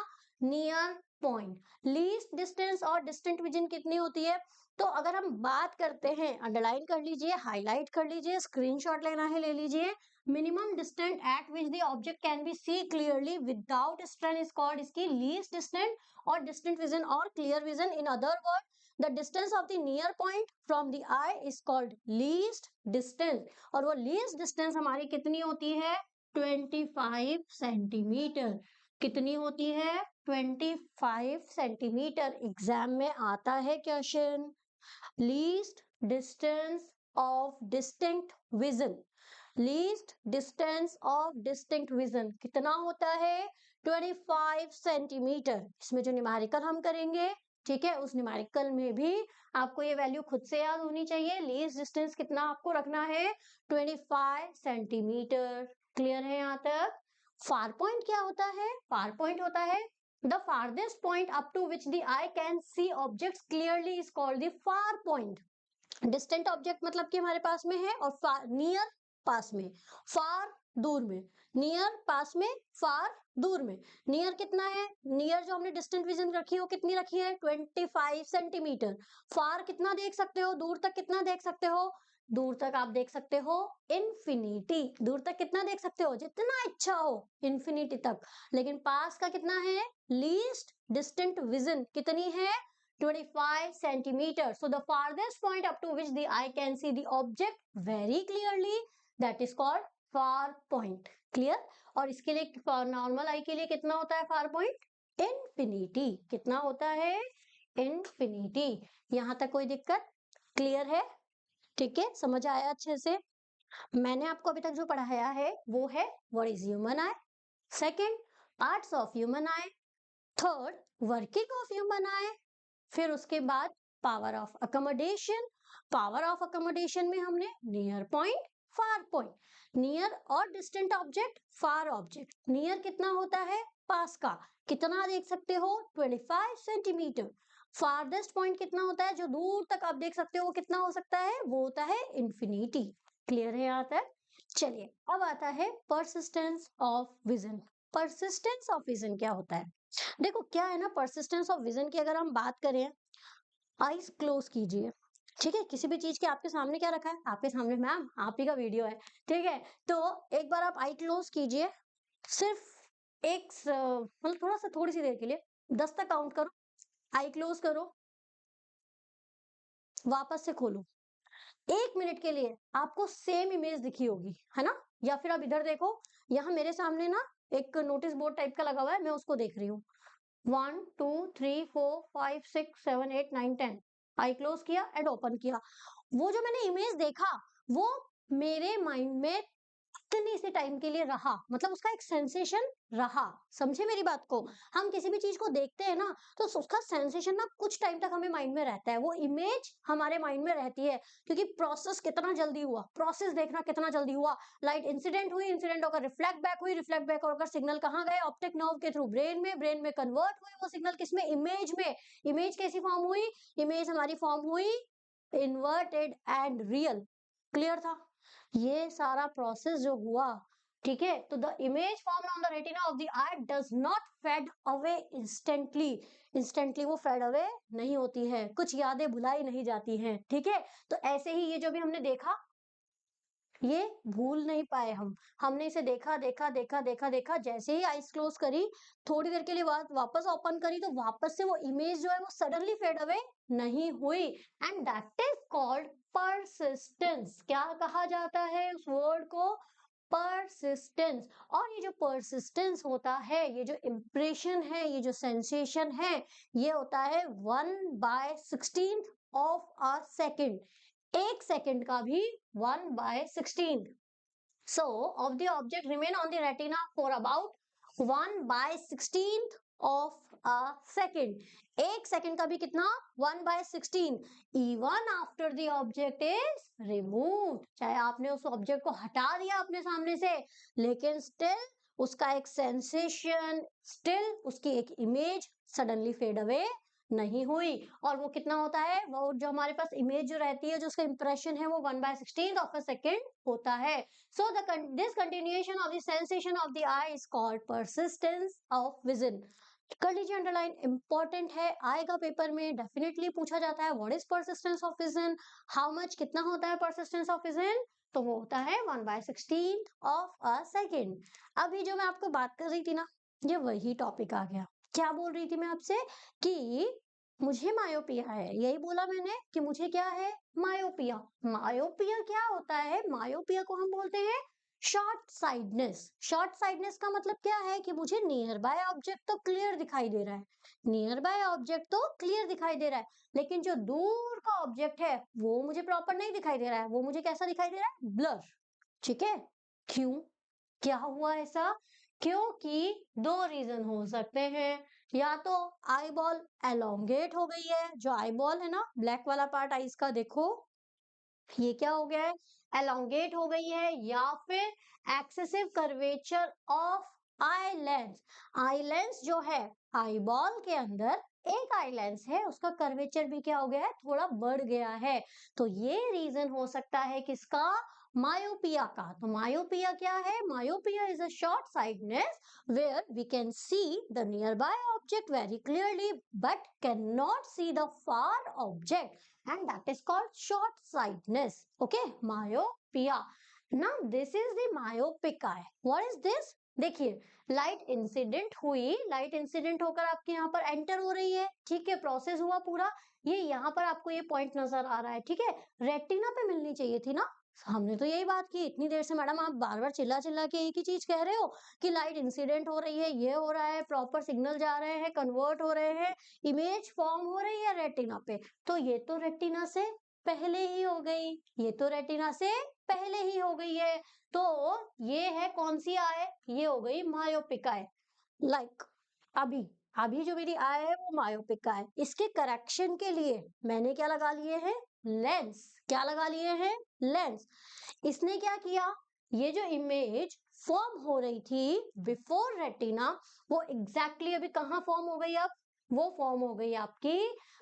नियर पॉइंट। लीस्ट डिस्टेंस और डिस्टेंट विजन कितनी होती है, तो अगर हम बात करते हैं, अंडरलाइन कर लीजिए, हाईलाइट कर लीजिए, स्क्रीनशॉट लेना है ले लीजिए, minimum distant at which the object can be see clearly without strain is called इसकी लीस्ट डिस्टेंट, और डिस्टेंट विजन और clear vision, in other word the distance of the near point from the eye is called least distance, और वो least distance हमारी कितनी होती है, 25 centimetre. कितनी होती है, 25 सेंटीमीटर। एग्जाम में आता है question, least distance of distinct vision, least distance of distinct vision कितना होता है, 25 सेंटीमीटर। इसमें जो न्यूमेरिकल हम करेंगे, ठीक है, उस न्यूमेरिकल में भी आपको ये वैल्यू खुद से याद होनी चाहिए, लीस्ट डिस्टेंस कितना आपको रखना है, 25 सेंटीमीटर। क्लियर है यहाँ तक। फार पॉइंट क्या होता है, फार पॉइंट होता है the farthest point up to which the eye can see objects clearly is called the far point. Distant object मतलब कि हमारे पास में है, और नियर पास में, फार दूर में, नियर पास में, फार दूर में। नियर कितना है, नियर जो हमने डिस्टेंट विजन रखी है वो कितनी रखी है, 25 सेंटीमीटर। फार कितना देख सकते हो, दूर तक कितना देख सकते हो, दूर तक आप देख सकते हो इन्फिनिटी। दूर तक कितना देख सकते हो, जितना इच्छा हो, इन्फिनिटी तक। लेकिन पास का कितना है, लीस्ट डिस्टेंट विजन कितनी है, 25 centimeters. So the farthest point up to which the eye can see the object very clearly, that is called far point. Clear? और इसके लिए नॉर्मल आई के लिए कितना होता है फार पॉइंट, इन्फिनिटी। कितना होता है, इन्फिनिटी। यहां तक कोई दिक्कत, क्लियर है, ठीक है, समझ आया अच्छे से। मैंने आपको अभी तक जो पढ़ाया है वो है what is human I, second parts of human I, third working of human आई, फिर उसके बाद power of accommodation. Power of accommodation में हमने near point, far point, near और डिस्टेंट ऑब्जेक्ट, फार ऑब्जेक्ट। नियर कितना होता है, पास का, कितना देख सकते हो, 25 सेंटीमीटर। फारदेस्ट पॉइंट कितना होता है, जो दूर तक आप देख सकते हो, वो कितना हो सकता है, वो होता है इन्फिनिटी। क्लियर है यहाँ तक। चलिए अब आता है persistence of vision. Persistence of vision क्या होता है, देखो क्या है ना, परसिस्टेंस ऑफ विजन की अगर हम बात करें, आईज क्लोज कीजिए, ठीक है, किसी भी चीज के आपके सामने क्या रखा है, आपके सामने मैम आप ही का वीडियो है, ठीक है, तो एक बार आप आई क्लोज कीजिए, सिर्फ एक मतलब थोड़ा सा, थोड़ी सी देर के लिए 10 तक काउंट करो, आई क्लोज करो, वापस से खोलो, 1 मिनट के लिए आपको सेम इमेज दिखी होगी, है ना। या फिर आप इधर देखो, यहाँ मेरे सामने ना एक नोटिस बोर्ड टाइप का लगा हुआ है, मैं उसको देख रही हूँ, 1 2 3 4 5 6 7 8 9 10, आई क्लोज किया एंड ओपन किया। वो जो मैंने इमेज देखा वो मेरे माइंड में उतने से टाइम के लिए रहा, मतलब उसका एक सेंसेशन रहा। समझे मेरी बात को? हम किसी भी चीज को देखते हैं ना, तो उसका सेंसेशन ना कुछ टाइम तक हमें माइंड में रहता है, वो इमेज हमारे माइंड में रहती है, क्योंकि प्रोसेस कितना जल्दी हुआ, प्रोसेस देखना कितना जल्दी हुआ। लाइट इंसिडेंट हुई, इंसिडेंट होकर रिफ्लेक्ट बैक हुई, रिफ्लेक्ट बैक होकर सिग्नल कहाँ गए, ऑप्टिक नर्व के थ्रू ब्रेन में, ब्रेन में कन्वर्ट हुए वो सिग्नल किसमें, इमेज में। इमेज कैसी फॉर्म हुई, इमेज हमारी फॉर्म हुई इन्वर्टेड एंड रियल। क्लियर था? ये सारा प्रोसेस जो हुआ, ठीक है, तो the image form on the retina of the eye does not fade away instantly. Instantly वो फेड अवे नहीं होती है, कुछ यादें भुलाई नहीं जाती हैं, ठीक है। तो ऐसे ही ये जो भी हमने देखा, ये भूल नहीं पाए हम। हमने इसे देखा देखा देखा देखा देखा, जैसे ही आईज क्लोज करी, थोड़ी देर के लिए बाद वापस ओपन करी, तो वापस से वो इमेज जो है वो सडनली फेड अवे नहीं हुई, and that is called persistence. क्या कहा जाता है उस वर्ड को? परसिस्टेंस। और ये जो परसिस्टेंस होता है, ये जो इम्प्रेशन है, ये जो सेंसेशन है, ये होता है 1/16 ऑफ अ सेकेंड। एक सेकंड का भी 1/16। So, of the object remain on the retina for about 1/16 of a second. एक सेकंड का भी कितना? 1/16, even after the object is removed. चाहे आपने उस ऑब्जेक्ट को हटा दिया अपने सामने से, लेकिन स्टिल उसका एक सेंसेशन, स्टिल उसकी एक इमेज सडनली फेड अवे नहीं हुई। और वो कितना होता है, वो जो हमारे पास इमेज जो रहती है, जो उसका इंप्रेशन है, वो 1/16 ऑफ अ सेकेंड होता है। So this continuation of the sensation of the eye is called persistence of vision. कर लीजिए अंडरलाइन, इंपॉर्टेंट है, आएगा पेपर में, डेफिनेटली पूछा जाता है what is persistence of vision, how much, कितना होता है परसिस्टेंस ऑफ विजन, तो वो होता है 1/16 ऑफ अ सेकेंड। अभी जो मैं आपको बात कर रही थी ना, ये वही टॉपिक आ गया। क्या बोल रही थी मैं आपसे कि मुझे मायोपिया है, यही बोला मैंने कि मुझे क्या है, मायोपिया। मायोपिया क्या होता है? मायोपिया को हम बोलते हैं शॉर्ट साइडनेस। शॉर्ट साइडनेस का मतलब क्या है कि मुझे नियर बाय ऑब्जेक्ट तो क्लियर दिखाई दे रहा है, नियर बाय ऑब्जेक्ट तो क्लियर दिखाई दे रहा है, लेकिन जो दूर का ऑब्जेक्ट है वो मुझे प्रॉपर नहीं दिखाई दे रहा है, वो मुझे कैसा दिखाई दे रहा है, ब्लर। ठीक है, क्यों, क्या हुआ ऐसा? क्योंकि दो रीजन हो सकते हैं, या तो आई बॉल एलोंगेट हो गई है, जो आई बॉल है ना, ब्लैक वाला पार्ट आईज का, देखो ये क्या हो गया है, एलोंगेट हो गई है, या फिर excessive curvature of eye lens. Eye lens जो है, आई बॉल के अंदर एक आई लेंस है, उसका कर्वेचर भी क्या हो गया है, थोड़ा बढ़ गया है। तो ये रीजन हो सकता है किसका, मायोपिया का। तो मायोपिया क्या है, myopia is a short sightedness where we can see the nearby object very clearly but cannot see the far object, and that is called short sightedness. Okay, myopia. Now this is the myopic eye. What is this? देखिए, light incident हुई, light incident होकर आपके यहाँ पर enter हो रही है, ठीक है, प्रोसेस हुआ पूरा, ये यहाँ पर आपको ये पॉइंट नजर आ रहा है, ठीक है, रेटिना पे मिलनी चाहिए थी ना। हमने तो यही बात की इतनी देर से, मैडम आप बार बार चिल्ला चिल्ला के एक ही चीज कह रहे हो कि लाइट इंसिडेंट हो रही है, ये हो रहा है, प्रॉपर सिग्नल जा रहे हैं, कन्वर्ट हो रहे हैं, इमेज फॉर्म हो रही है रेटिना पे, तो ये तो रेटिना से पहले ही हो गई, ये तो रेटिना से पहले ही हो गई है। तो ये है कौन सी आय, ये हो गई मायोपिक आय। लाइक अभी अभी जो मेरी आय है वो मायोपिक आय, इसके करेक्शन के लिए मैंने क्या लगा लिए हैं, लेंस। क्या लगा लिए हैं, लेंस। इसने क्या किया, ये जो इमेज फॉर्म हो रही थी बिफोर रेटिना, वो एग्जैक्टली अभी कहाँ फॉर्म हो गई, अब वो फॉर्म हो गई आपकी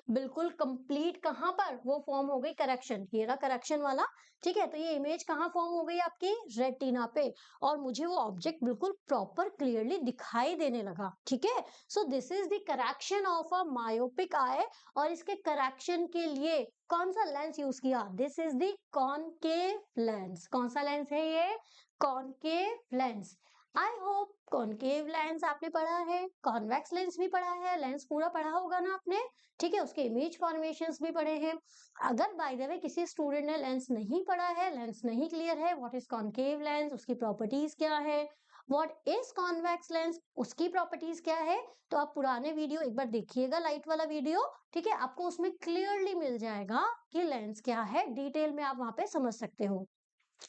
बिल्कुल कंप्लीट, कहाँ पर वो फॉर्म हो गई, करेक्शन, ये रहा करेक्शन वाला, ठीक है। तो ये इमेज कहाँ फॉर्म हो गई आपकी, रेटिना पे, और मुझे वो ऑब्जेक्ट बिल्कुल प्रॉपर क्लियरली दिखाई देने लगा, ठीक है। So this is the correction of a myopic eye, और इसके करेक्शन के लिए कौन सा लेंस यूज किया, this is the concave lens. कौन सा लेंस है ये, concave lens. I hope concave lens आपने पढ़ा है, कॉन्वेक्स लेंस भी पढ़ा है, लेंस पूरा पढ़ा होगा ना आपने, ठीक है, उसके इमेज फॉर्मेशंस भी पढ़े हैं। अगर बाय द वे किसी स्टूडेंट ने लेंस नहीं पढ़ा है, लेंस नहीं क्लियर है, व्हाट इज कॉनकेव लेंस, उसकी प्रॉपर्टीज क्या है, व्हाट इज कॉन्वेक्स लेंस, उसकी प्रॉपर्टीज क्या है, तो आप पुराने वीडियो एक बार देखिएगा, लाइट वाला वीडियो, ठीक है, आपको उसमें क्लियरली मिल जाएगा कि लेंस क्या है, डिटेल में आप वहां पे समझ सकते हो।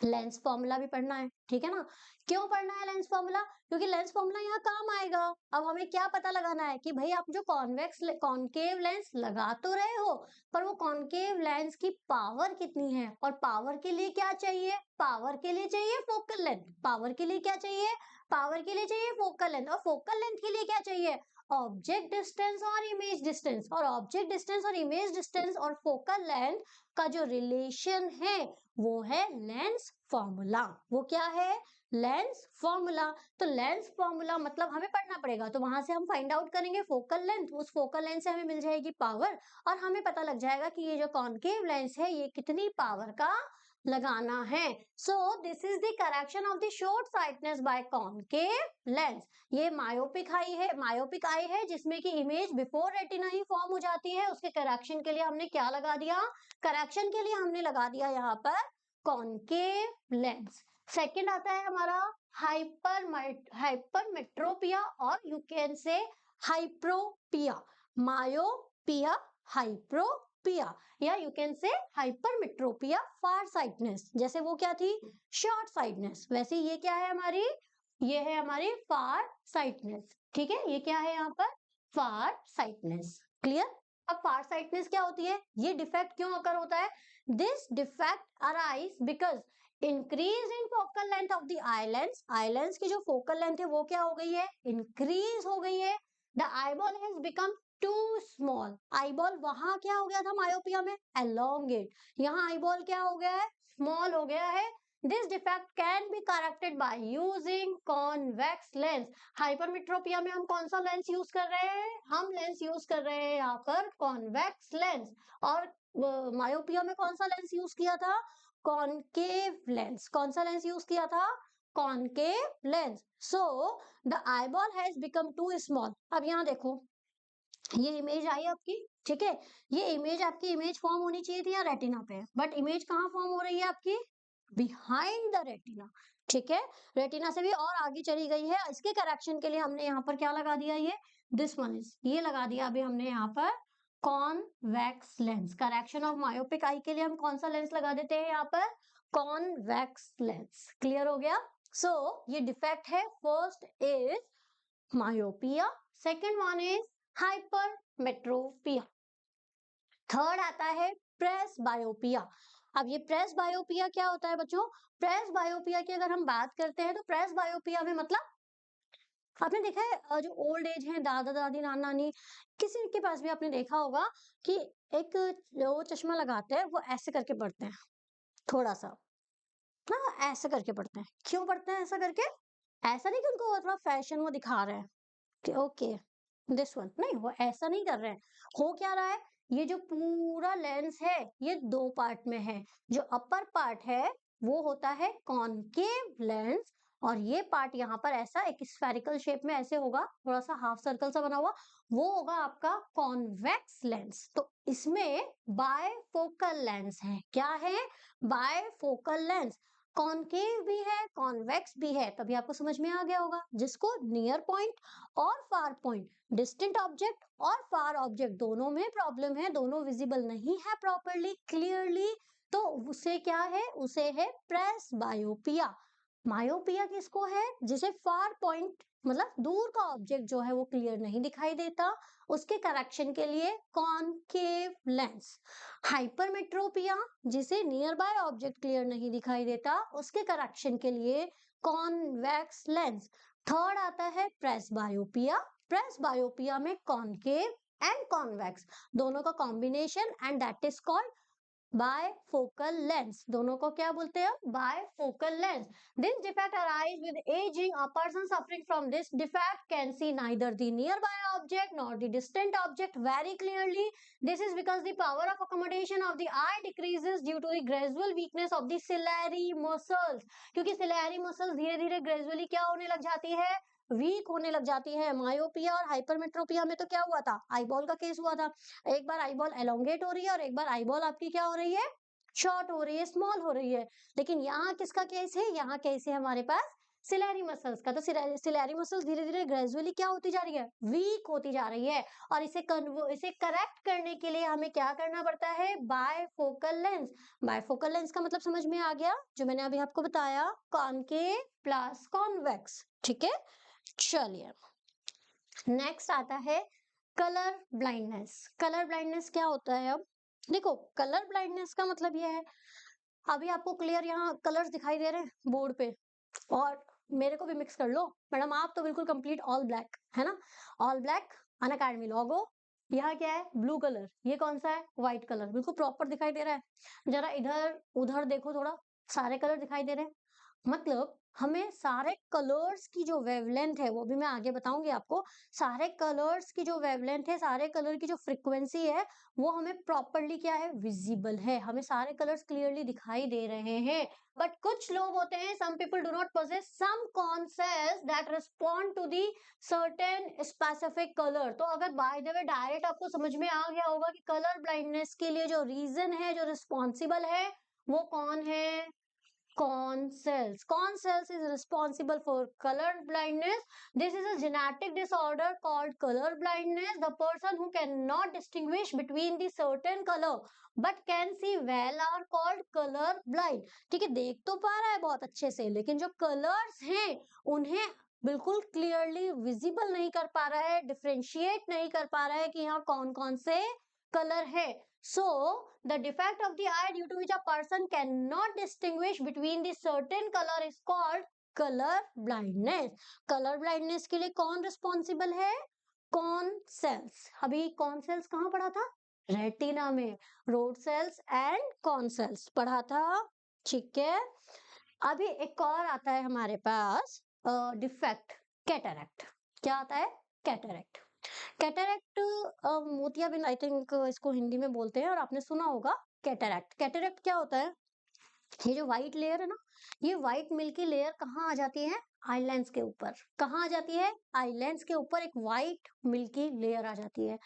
लेंस फॉर्मूला भी पढ़ना है, ठीक है ना। क्यों पढ़ना है लेंस फॉर्मूला? क्योंकि लेंस फॉर्मूला यहाँ काम आएगा। अब हमें क्या पता लगाना है कि भाई आप जो कॉन्केव लेंस लगा तो रहे हो, पर वो कॉन्केव लेंस की पावर कितनी है, और पावर के लिए क्या चाहिए? पावर के लिए चाहिए फोकल लेंथ। पावर के लिए क्या चाहिए? पावर के लिए चाहिए फोकल लेंथ। और फोकल लेंथ के लिए क्या चाहिए? ऑब्जेक्ट डिस्टेंस और इमेज डिस्टेंस। और ऑब्जेक्ट डिस्टेंस और इमेज डिस्टेंस और फोकल लेंथ का जो रिलेशन है वो है लेंस फॉर्मूला। वो क्या है? Lens formula. तो लेंस फॉर्मूला मतलब हमें पढ़ना पड़ेगा, तो वहां से हम फाइंड आउट करेंगे फोकल लेंथ। उस फोकल लेंथ से हमें मिल जाएगी पावर, और हमें पता लग जाएगा कि ये जो कॉन्केव लेंस है ये कितनी पावर का लगाना है। So this is the correction of the short sightness by concave lens. ये मायोपिक आई है जिसमें कि इमेज बिफोर रेटिना ही फॉर्म हो जाती है। उसके करेक्शन के लिए हमने क्या लगा दिया? करेक्शन के लिए हमने लगा दिया यहाँ पर कॉन्केव लेंस। सेकंड आता है हमारा हाइपरमेट्रोपिया, और यू कैन से हाइप्रोपिया। मायोपिया, हाइप्रोपिया, या you can say hypermetropia far sightedness. जैसे वो क्या थी? Short sightedness. वैसे ये क्या है हमारी? ये है हमारी फार साइटनेस। ठीक है, ये क्या है यहाँ पर? फार साइटनेस। क्लियर? अब फार साइटनेस क्या होती है? ये डिफेक्ट क्यों अकर होता है? This defect arise because increase in focal length of the eye lens. Eye lens की जो फोकल लेंथ है वो क्या हो गई है? इंक्रीज हो गई है। The eyeball has become too small. Eyeball वहां क्या हो गया था मायोपिया में? एलोंगेट। यहाँ आईबॉल क्या हो गया है? स्मॉल हो गया है। This defect can be corrected by using convex lens. Hypermetropia में हम कौन सा लेंस यूज कर रहे हैं? हम लेंस यूज कर रहे हैं यहाँ पर कॉन्वेक्स लेंस। और मायोपिया में कौन सा लेंस यूज किया था? Concave lens. कौन सा लेंस यूज किया था? Concave lens. So the eyeball has become too small. अब यहाँ देखो, ये इमेज आई आपकी, ठीक है। ये इमेज आपकी इमेज फॉर्म होनी चाहिए थी या रेटिना पे, बट इमेज कहाँ फॉर्म हो रही है आपकी? Behind the retina. ठीक है, रेटिना से भी और आगे चली गई है। इसके करेक्शन के लिए हमने यहाँ पर क्या लगा दिया? ये दिस वन इज, ये लगा दिया अभी हमने यहाँ पर convex lens. Correction of myopic eye के लिए हम कौन सा लेंस लगा देते हैं यहाँ पर? Convex lens. क्लियर हो गया? सो ये डिफेक्ट है। First is myopia, second one is hypermetropia, third आता है प्रेस बायोपिया। अब ये प्रेस बायोपिया क्या होता है बच्चों? प्रेस बायोपिया की अगर हम बात करते हैं तो प्रेस बायोपिया में मतलब आपने देखा है जो ओल्ड एज है, दादा दादी नाना नानी, किसी के पास भी आपने देखा होगा कि एक वो चश्मा लगाते हैं, वो ऐसे करके पढ़ते हैं, थोड़ा सा ना ऐसे करके पढ़ते हैं। क्यों पढ़ते हैं ऐसा करके? ऐसा नहीं कि उनको थोड़ा फैशन वो दिखा रहे हैं कि ओके दिस वन, नहीं, वो ऐसा नहीं कर रहे हैं। हो क्या रहा है? ये जो पूरा लेंस है ये दो पार्ट में है। जो अपर पार्ट है वो होता है कॉनकेव लेंस, और ये पार्ट यहाँ पर ऐसा एक स्फेरिकल शेप में ऐसे होगा, थोड़ा सा हाफ सर्कल सा बना हुआ, वो होगा आपका कॉन्वेक्स लेंस। तो इसमें बायफोकल लेंस है। क्या है? Bifocal lens. कॉनकेव भी है, कॉन्वेक्स भी है। तभी आपको समझ में आ गया होगा। जिसको नियर पॉइंट और फार पॉइंट, डिस्टेंट ऑब्जेक्ट और फार ऑब्जेक्ट दोनों में प्रॉब्लम है, दोनों विजिबल नहीं है प्रॉपरली क्लियरली, तो उसे क्या है? उसे है प्रेस बायोपिया। मायोपिया किसको है? जिसे फार पॉइंट मतलब दूर का ऑब्जेक्ट जो है वो क्लियर नहीं दिखाई देता, उसके करेक्शन के लिए कॉनकेव लेंस। हाइपरमेट्रोपिया, जिसे नियर बाय ऑब्जेक्ट क्लियर नहीं दिखाई देता, उसके करेक्शन के लिए कॉन्वेक्स लेंस। थर्ड आता है प्रेस बायोपिया। प्रेस बायोपिया में कॉनकेव एंड कॉन्वेक्स दोनों का combination, and that is called bifocal lens. दोनों को क्या बोलते हैं? Bifocal lens. This defect arise with ageing. A person suffering from this defect can see neither the nearby object nor the distant object very clearly. This is because the power of accommodation of the eye decreases due to the gradual weakness of the ciliary muscles. क्योंकि ciliary muscles धीरे धीरे gradually क्या होने लग जाती है? Week होने लग जाती है। मायोपिया और हाइपरमेट्रोपिया में तो क्या हुआ था? आईबॉल का केस हुआ था। एक बार आईबॉल एलोंगेट हो रही है और एक बार आईबॉल आपकी क्या हो रही है? शॉर्ट हो रही है, स्मॉल हो रही है। लेकिन यहाँ किसका केस है? यहाँ केस है हमारे पास सिलेरी मसल्स का। तो सिलेरी मसल्स धीरे धीरे ग्रेजुअली क्या होती जा रही है, वीक होती जा रही है। और इसे करेक्ट करने के लिए हमें क्या करना पड़ता है, बायफोकल लेंस। बायफोकल लेंस का मतलब समझ में आ गया, जो मैंने अभी आपको बताया, कॉनकेव प्लस कॉन्वेक्स। ठीक है, चलिए नेक्स्ट आता है कलर ब्लाइंडनेस। कलर ब्लाइंडनेस क्या होता है? अब देखो, कलर ब्लाइंडनेस का मतलब यह है, अभी आपको क्लियर यहाँ कलर्स दिखाई दे रहे हैं बोर्ड पे, और मेरे को भी मिक्स कर लो मैडम, आप तो बिल्कुल कंप्लीट ऑल ब्लैक है ना, ऑल ब्लैक अनअकैडमी लोगो। यहाँ क्या है, ब्लू कलर, ये कौन सा है, व्हाइट कलर, बिल्कुल प्रॉपर दिखाई दे रहा है। जरा इधर उधर देखो, थोड़ा सारे कलर दिखाई दे रहे हैं। मतलब हमें सारे कलर्स की जो वेवलेंथ है, वो भी मैं आगे बताऊंगी आपको, सारे कलर्स की जो वेवलेंथ है, सारे कलर की जो फ्रीक्वेंसी है, वो हमें प्रॉपरली क्या है, विजिबल है, हमें सारे कलर्स क्लियरली दिखाई दे रहे हैं। बट कुछ लोग होते हैं, some people do not possess some concepts that respond to the certain specific colour. तो अगर बाय द वे डायरेक्ट आपको समझ में आ गया होगा कि कलर ब्लाइंडनेस के लिए जो रीजन है, जो रिस्पॉन्सिबल है, वो कौन है, corn cells. Corn cells is responsible for color blindness. This is a genetic disorder called color blindness. The person who cannot distinguish between the certain color but can see well are called color blind. ठीक है, देख तो पा रहा है बहुत अच्छे से, लेकिन जो कलर्स हैं उन्हें बिल्कुल क्लियरली विजिबल नहीं कर पा रहा है, डिफ्रेंशिएट नहीं कर पा रहा है कि यहाँ कौन कौन से कलर है। So the defect of the eye due to which a person cannot distinguish between the certain color is called color blindness. Color blindness के लिए कौन responsible है, कॉन सेल्स। अभी कॉन सेल्स कहाँ पढ़ा था, रेटिना में, rod cells and cone cells पढ़ा था। ठीक है, अभी एक और आता है हमारे पास डिफेक्ट, कैटरैक्ट। क्या आता है, कैटरैक्ट। कैटरैक्ट मोतियाबिंद, आई थिंक इसको हिंदी में बोलते हैं, और आपने सुना होगा कैटरैक्ट। कैटरैक्ट क्या होता है, ये जो व्हाइट लेयर है ना, ये व्हाइट मिल्की लेयर कहाँ आ जाती है, आईलेंस के ऊपर। कहाँ आ जाती है, आईलेंस के ऊपर एक व्हाइट मिल्की लेयर आ जाती है।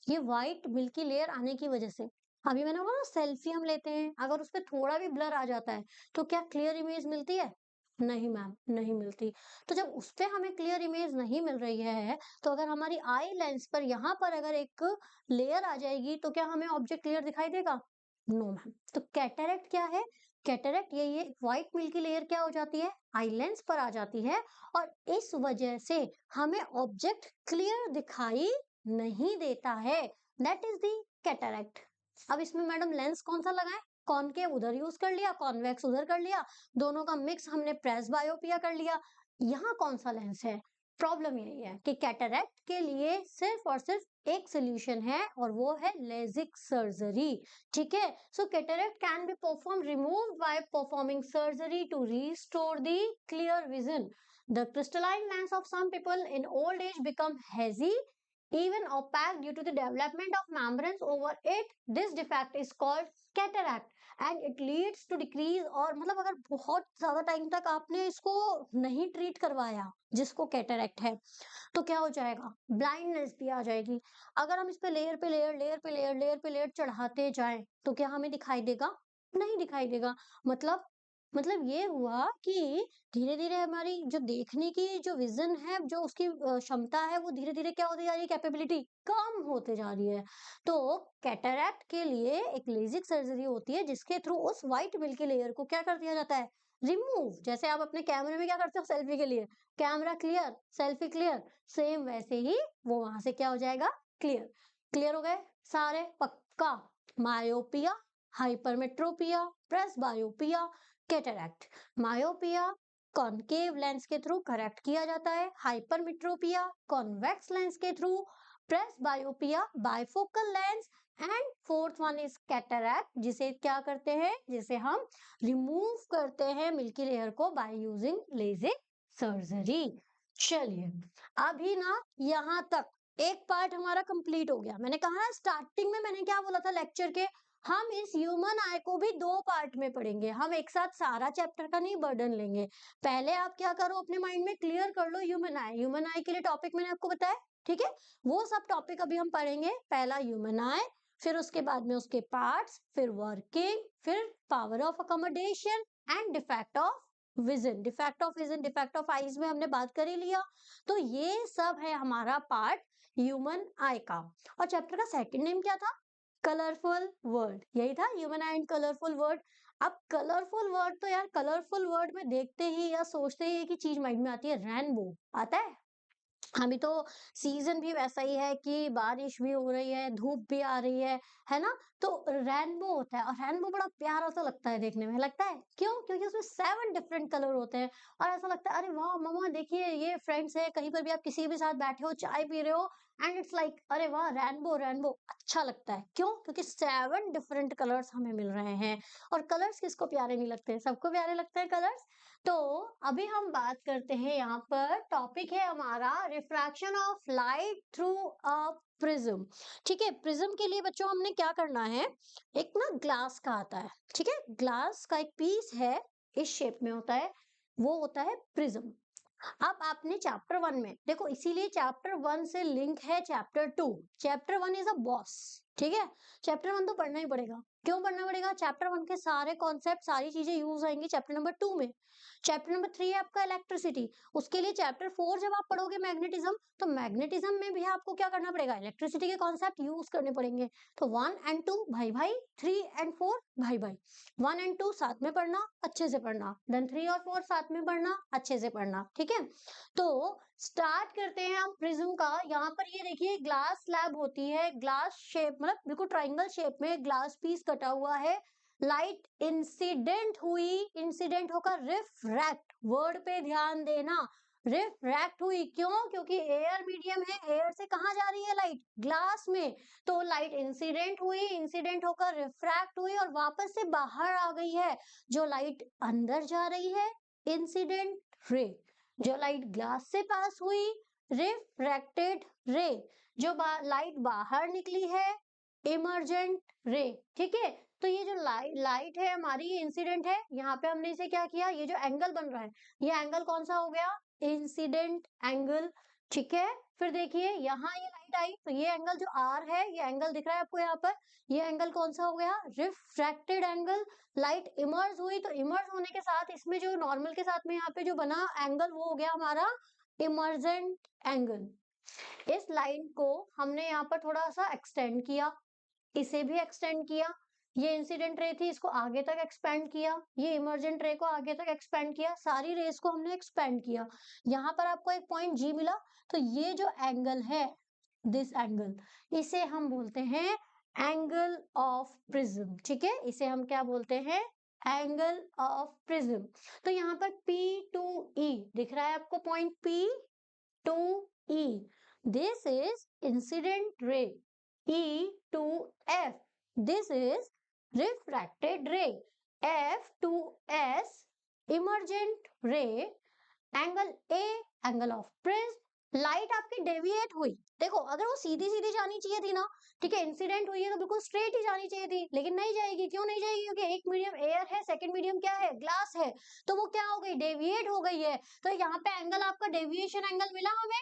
ये व्हाइट मिल्की लेयर आने की वजह से, अभी मैंने बोला ना सेल्फी हम लेते हैं, अगर उस पर थोड़ा भी ब्लर आ जाता है तो क्या क्लियर इमेज मिलती है, नहीं मैम, नहीं मिलती। तो जब उस पे हमें क्लियर इमेज नहीं मिल रही है, तो अगर हमारी आई लेंस पर यहाँ पर अगर एक लेयर आ जाएगी तो क्या हमें ऑब्जेक्ट क्लियर दिखाई देगा, नो मैम। तो कैटरैक्ट क्या है, कैटरैक्ट ये व्हाइट मिल्की लेयर क्या हो जाती है, आई लेंस पर आ जाती है, और इस वजह से हमें ऑब्जेक्ट क्लियर दिखाई नहीं देता है, दैट इज दी कैटरैक्ट। अब इसमें मैडम लेंस कौन सा लगाएं, कॉनकेव उधर यूज कर लिया, कॉन्वेक्स उधर कर लिया, दोनों का मिक्स हमने प्रेस बायोपिया कर लिया। यहाँ कौन सा लेंस है, प्रॉब्लम यही है कि कैटरैक्ट के लिए सिर्फ और सिर्फ एक सोल्यूशन है, और वो है लेजिक सर्जरी। ठीक है, so cataract can be perform removed by performing surgery to restore the clear vision. The crystalline lens of some people in old age become hazy, even opaque due to the development of membranes over it. This defect is called cataract and it leads to decrease, और मतलब अगर बहुत ज्यादा time तक आपने इसको नहीं treat करवाया, जिसको कैटरैक्ट है, तो क्या हो जाएगा, ब्लाइंडनेस भी आ जाएगी। अगर हम इस पे लेयर पे लेयर, लेयर पे लेयर, लेयर पे लेयर चढ़ाते जाएं तो क्या हमें दिखाई देगा, नहीं दिखाई देगा। मतलब ये हुआ कि धीरे धीरे हमारी जो देखने की जो विजन है, जो उसकी क्षमता है, वो धीरे धीरे क्या होती जा रही है, कैपेबिलिटी कम होते जा रही है। तो कैटरैक्ट के लिए एक लेजिक सर्जरी होती है, जिसके थ्रू उस व्हाइट मिल्की लेयर को क्या कर दिया जाता है, रिमूव। जैसे आप अपने कैमरे में क्या करते हो सेल्फी के लिए, camera clear, selfie clear, same वैसे ही वो वहां से क्या हो जाएगा, क्लियर। क्लियर हो गए सारे, पक्का। Myopia, hypermetropia, presbyopia, cataract. Myopia concave lens के थ्रू करेक्ट किया जाता है, हाइपरमेट्रोपिया कॉन्वेक्स लेंस के through, presbyopia bifocal lens, and fourth one is cataract, जिसे क्या करते हैं, जिसे हम रिमूव करते हैं मिल्की लेयर को बाय यूजिंग लेजिक सर्जरी। चलिए, अभी ना यहाँ तक एक पार्ट हमारा कंप्लीट हो गया। मैंने कहा ना स्टार्टिंग में, मैंने क्या बोला था लेक्चर के, हम इस ह्यूमन आई को भी दो पार्ट में पढ़ेंगे, हम एक साथ सारा चैप्टर का नहीं बर्डन लेंगे। पहले आप क्या करो, अपने माइंड में क्लियर कर लो ह्यूमन आई। ह्यूमन आई के लिए टॉपिक मैंने आपको बताया, ठीक है, वो सब टॉपिक अभी हम पढ़ेंगे। पहला ह्यूमन आई, फिर उसके बाद में उसके पार्ट्स, फिर वर्किंग, फिर power of accommodation and defect of vision, defect of vision, defect of eyes में हमने बात कर ही लिया। तो ये सब है हमारा पार्ट ह्यूमन आई का। और चैप्टर का सेकंड नेम क्या था? कलरफुल वर्ल्ड, यही था, human eye and colourful world. अब कलरफुल वर्ड तो यार, कलरफुल वर्ड में देखते ही या सोचते ही एक ही चीज माइंड में आती है, रेनबो। आता है? अभी तो सीजन भी वैसा ही है कि बारिश भी हो रही है, धूप भी आ रही है ना? तो रेनबो होता है, और रेनबो बड़ा प्यारा सा लगता है देखने में, लगता है क्यों? क्योंकि उसमें 7 डिफरेंट कलर होते हैं, और ऐसा लगता है अरे वाह मम्मा देखिए, ये फ्रेंड्स है, कहीं पर भी आप किसी के भी साथ बैठे हो, चाय पी रहे हो, एंड इट्स लाइक अरे वाह रेनबो रेनबो, अच्छा लगता है। क्यों? क्योंकि 7 डिफरेंट कलर्स हमें मिल रहे हैं। और कलर्स किसको प्यारे नहीं लगते? सबको प्यारे लगते हैं कलर्स। तो अभी हम बात करते हैं, यहाँ पर टॉपिक है हमारा refraction of light through a prism. ठीक है, प्रिज्म के लिए बच्चों हमने क्या करना है, एक ना ग्लास का आता है, ठीक है, ग्लास का एक पीस है, इस शेप में होता है, वो होता है प्रिज्म। अब आपने चैप्टर 1 में देखो, इसीलिए चैप्टर 1 से लिंक है chapter 2। Chapter 1 is a boss, ठीक है, चैप्टर 1 तो पढ़ना ही पड़ेगा। क्यों पढ़ना पड़ेगा? चैप्टर 1 के सारे कॉन्सेप्ट, सारी चीजें यूज आएंगी चैप्टर नंबर 2 में। चैप्टर नंबर 3 है आपका इलेक्ट्रिसिटी, उसके लिए चैप्टर 4 जब आप पढ़ोगे मैग्नेटिज्म, तो मैग्नेटिज्म में भी आपको क्या करना पड़ेगा, इलेक्ट्रिसिटी के कॉन्सेप्ट यूज करने पड़ेंगे। तो 1 एंड 2 भाई भाई, 3 एंड 4 भाई भाई, 1 एंड 2 साथ में पढ़ना, अच्छे से पढ़ना, देन 3 और 4 साथ में पढ़ना, अच्छे से पढ़ना, ठीक है। तो स्टार्ट करते हैं हम प्रिज्म का। यहाँ पर ये देखिए ग्लास स्लैब होती है, ग्लास शेप, मतलब बिल्कुल ट्राइंगल शेप में ग्लास पीस कटा हुआ है, लाइट इंसिडेंट हुई, इंसिडेंट होकर रिफ्रैक्ट, वर्ड पे ध्यान देना, रिफ्रैक्ट हुई, क्यों? क्योंकि एयर मीडियम है, एयर से कहाँ जा रही है लाइट? ग्लास में। तो लाइट इंसिडेंट हुई, इंसिडेंट होकर रिफ्रैक्ट हुई और वापस से बाहर आ गई है। जो लाइट अंदर जा रही है, इंसिडेंट रे। जो लाइट ग्लास से पास हुई, रिफ्रैक्टेड रे। जो लाइट बाहर निकली है, इमर्जेंट रे। ठीक है, तो ये जो लाइट है हमारी, ये इंसिडेंट है, यहाँ पे हमने इसे क्या किया, ये जो एंगल बन रहा है, ये एंगल कौन सा हो गया? Incident angle. ठीक है, फिर देखिए यहाँ ये लाइट आई, तो ये एंगल जो आर है, ये एंगल दिख रहा है आपको यहाँ पर, ये एंगल कौन सा हो गया? Refracted angle. लाइट इमर्ज हुई, तो इमर्ज होने के साथ इसमें जो नॉर्मल के साथ में यहाँ पे जो बना एंगल, वो हो गया हमारा इमर्जेंट एंगल। इस लाइन को हमने यहाँ पर थोड़ा सा एक्सटेंड किया, इसे भी एक्सटेंड किया, ये इंसिडेंट रे थी, इसको आगे तक एक्सपेंड किया, ये इमर्जेंट रे को आगे तक एक्सपेंड किया, सारी रेस को हमने एक्सपेंड किया। यहाँ पर आपको एक पॉइंट जी मिला, तो ये जो एंगल है, दिस एंगल, इसे हम बोलते हैं एंगल ऑफ प्रिज्म। ठीक है, इसे हम क्या बोलते हैं? Angle of prism. तो यहाँ पर P2E दिख रहा है आपको, point P2E, this is incident ray. E2F, this is refracted ray. F2S, emergent ray. Angle A, angle of prism. Light आपकी डेविएट हुई, देखो अगर वो सीधी सीधी जानी चाहिए थी ना, ठीक है, इंसिडेंट हुई है तो बिल्कुल स्ट्रेट ही जानी चाहिए थी, लेकिन नहीं जाएगी। क्यों नहीं जाएगी? क्योंकि एक मीडियम एयर है, सेकंड मीडियम क्या है? ग्लास है, तो वो क्या हो गई? डेविएट हो गई है। तो यहाँ पे एंगल आपका डेविएशन एंगल मिला हमें।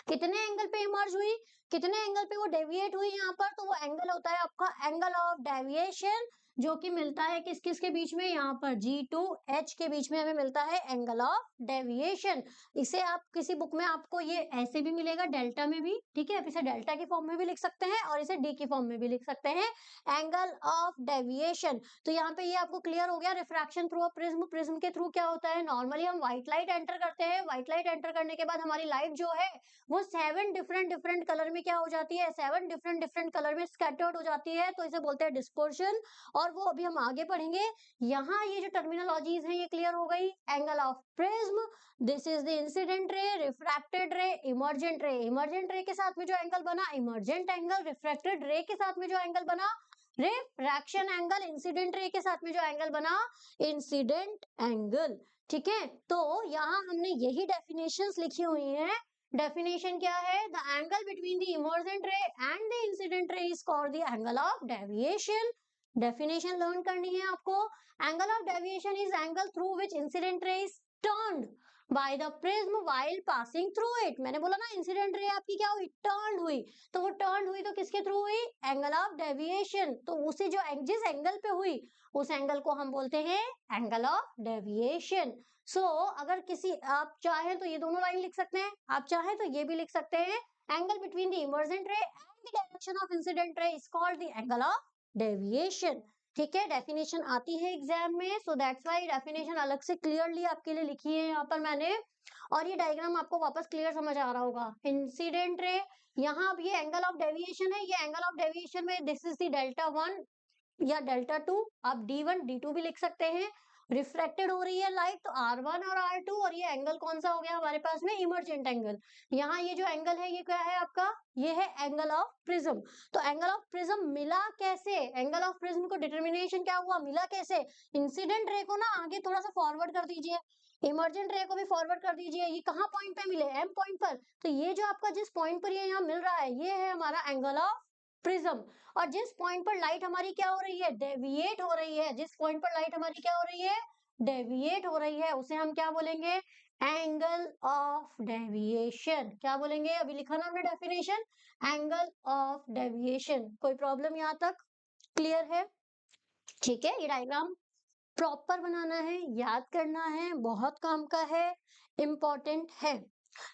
कितने एंगल पे इमर्ज हुई, कितने एंगल पे वो डेविएट हुई यहाँ पर? तो वो एंगल होता है आपका एंगल ऑफ डेविएशन, जो कि मिलता है किस किस के बीच में? यहाँ पर G2H के बीच में हमें मिलता है एंगल ऑफ डेविएशन। इसे आप किसी बुक में आपको ये ऐसे भी मिलेगा, डेल्टा में भी, ठीक है, इसे डेल्टा की फॉर्म में भी लिख सकते हैं और इसे डी की फॉर्म में भी लिख सकते हैं, एंगल ऑफ डेविएशन। तो यहाँ पे ये आपको क्लियर हो गया, refraction through a prism. Prism के थ्रू क्या होता है? नॉर्मली हम व्हाइट लाइट एंटर करते हैं, व्हाइट लाइट एंटर करने के बाद हमारी लाइट जो है वो 7 डिफरेंट कलर में क्या हो जाती है? 7 डिफरेंट कलर में स्कैटर्ड हो जाती है, तो इसे बोलते हैं डिस्पर्शन। और वो अभी हम आगे पढ़ेंगे। यहाँ ये जो टर्मिनोलॉजीज हैं ये क्लियर हो गई। Angle of prism, this is the incident ray, refracted रे, इमर्जेंट रे। इमर्जेंट रे के साथ में जो एंगल बना, इमर्जेंट एंगल। रिफ्रैक्टेड रे के साथ में जो एंगल बना, रिफ्रैक्शन एंगल। इंसिडेंट रे के साथ में जो एंगल बना, इंसिडेंट एंगल। ठीक है, तो यहाँ हमने यही डेफिनेशंस लिखी हुई हैं। डेफिनेशन क्या है? The angle between the emergent रे and the incident ray is called the angle of deviation. Definition learn करनी है आपको। Angle of deviation is angle through which incident ray is turned. By the prism while passing through it. मैंने बोला ना incident ray आपकी क्या हुई, turn हुई। तो वो टर्न हुई तो किसके थ्रू हुई, एंगल ऑफ डेविएशन। तो उसे जो जिस एंगल पे हुई उस एंगल को हम बोलते हैं एंगल ऑफ डेविएशन। सो अगर किसी आप चाहें तो ये दोनों लाइन लिख सकते हैं, आप चाहें तो ये भी लिख सकते हैं, एंगल बिटवीन द इमर्जेंट रे and the direction of incident ray is called the angle of deviation. ठीक है, डेफिनेशन आती है एग्जाम में, सो दैट्स व्हाई डेफिनेशन अलग से क्लियरली आपके लिए लिखी है यहाँ पर मैंने। और ये डायग्राम आपको वापस क्लियर समझ आ रहा होगा। इंसिडेंट रे, यहाँ अब ये एंगल ऑफ डेविएशन है, ये एंगल ऑफ डेविएशन में दिस इज द डेल्टा 1 या डेल्टा 2, आप D1 D2 भी लिख सकते हैं। रिफ्रेक्टेड हो रही है लाइट तो R1 और R2, और ये एंगल कौन सा हो गया हमारे पास में, इमर्जेंट एंगल। यहाँ ये जो एंगल है ये क्या है आपका, ये है एंगल ऑफ प्रिज्म। तो एंगल ऑफ प्रिज्म मिला कैसे, एंगल ऑफ प्रिज्म को डिटर्मिनेशन क्या हुआ, मिला कैसे, इंसिडेंट रे को ना आगे थोड़ा सा फॉरवर्ड कर दीजिए, इमर्जेंट रे को भी फॉरवर्ड कर दीजिए। ये कहाँ पॉइंट पे मिले, M पॉइंट पर। तो ये जो आपका जिस पॉइंट पर ये यहाँ मिल रहा है ये है हमारा एंगल ऑफ प्रिज्म। और जिस पॉइंट पर लाइट हमारी क्या हो रही है, डेविएट हो रही है, जिस पॉइंट पर लाइट हमारी क्या हो रही है, डेविएट हो रही है, उसे हम क्या बोलेंगे, एंगल ऑफ डेविएशन। क्या बोलेंगे, अभी लिखा ना हमने डेफिनेशन, एंगल ऑफ डेविएशन। कोई प्रॉब्लम यहाँ तक क्लियर है? ठीक है, ये डायग्राम प्रॉपर बनाना है, याद करना है, बहुत काम का है, इंपॉर्टेंट है।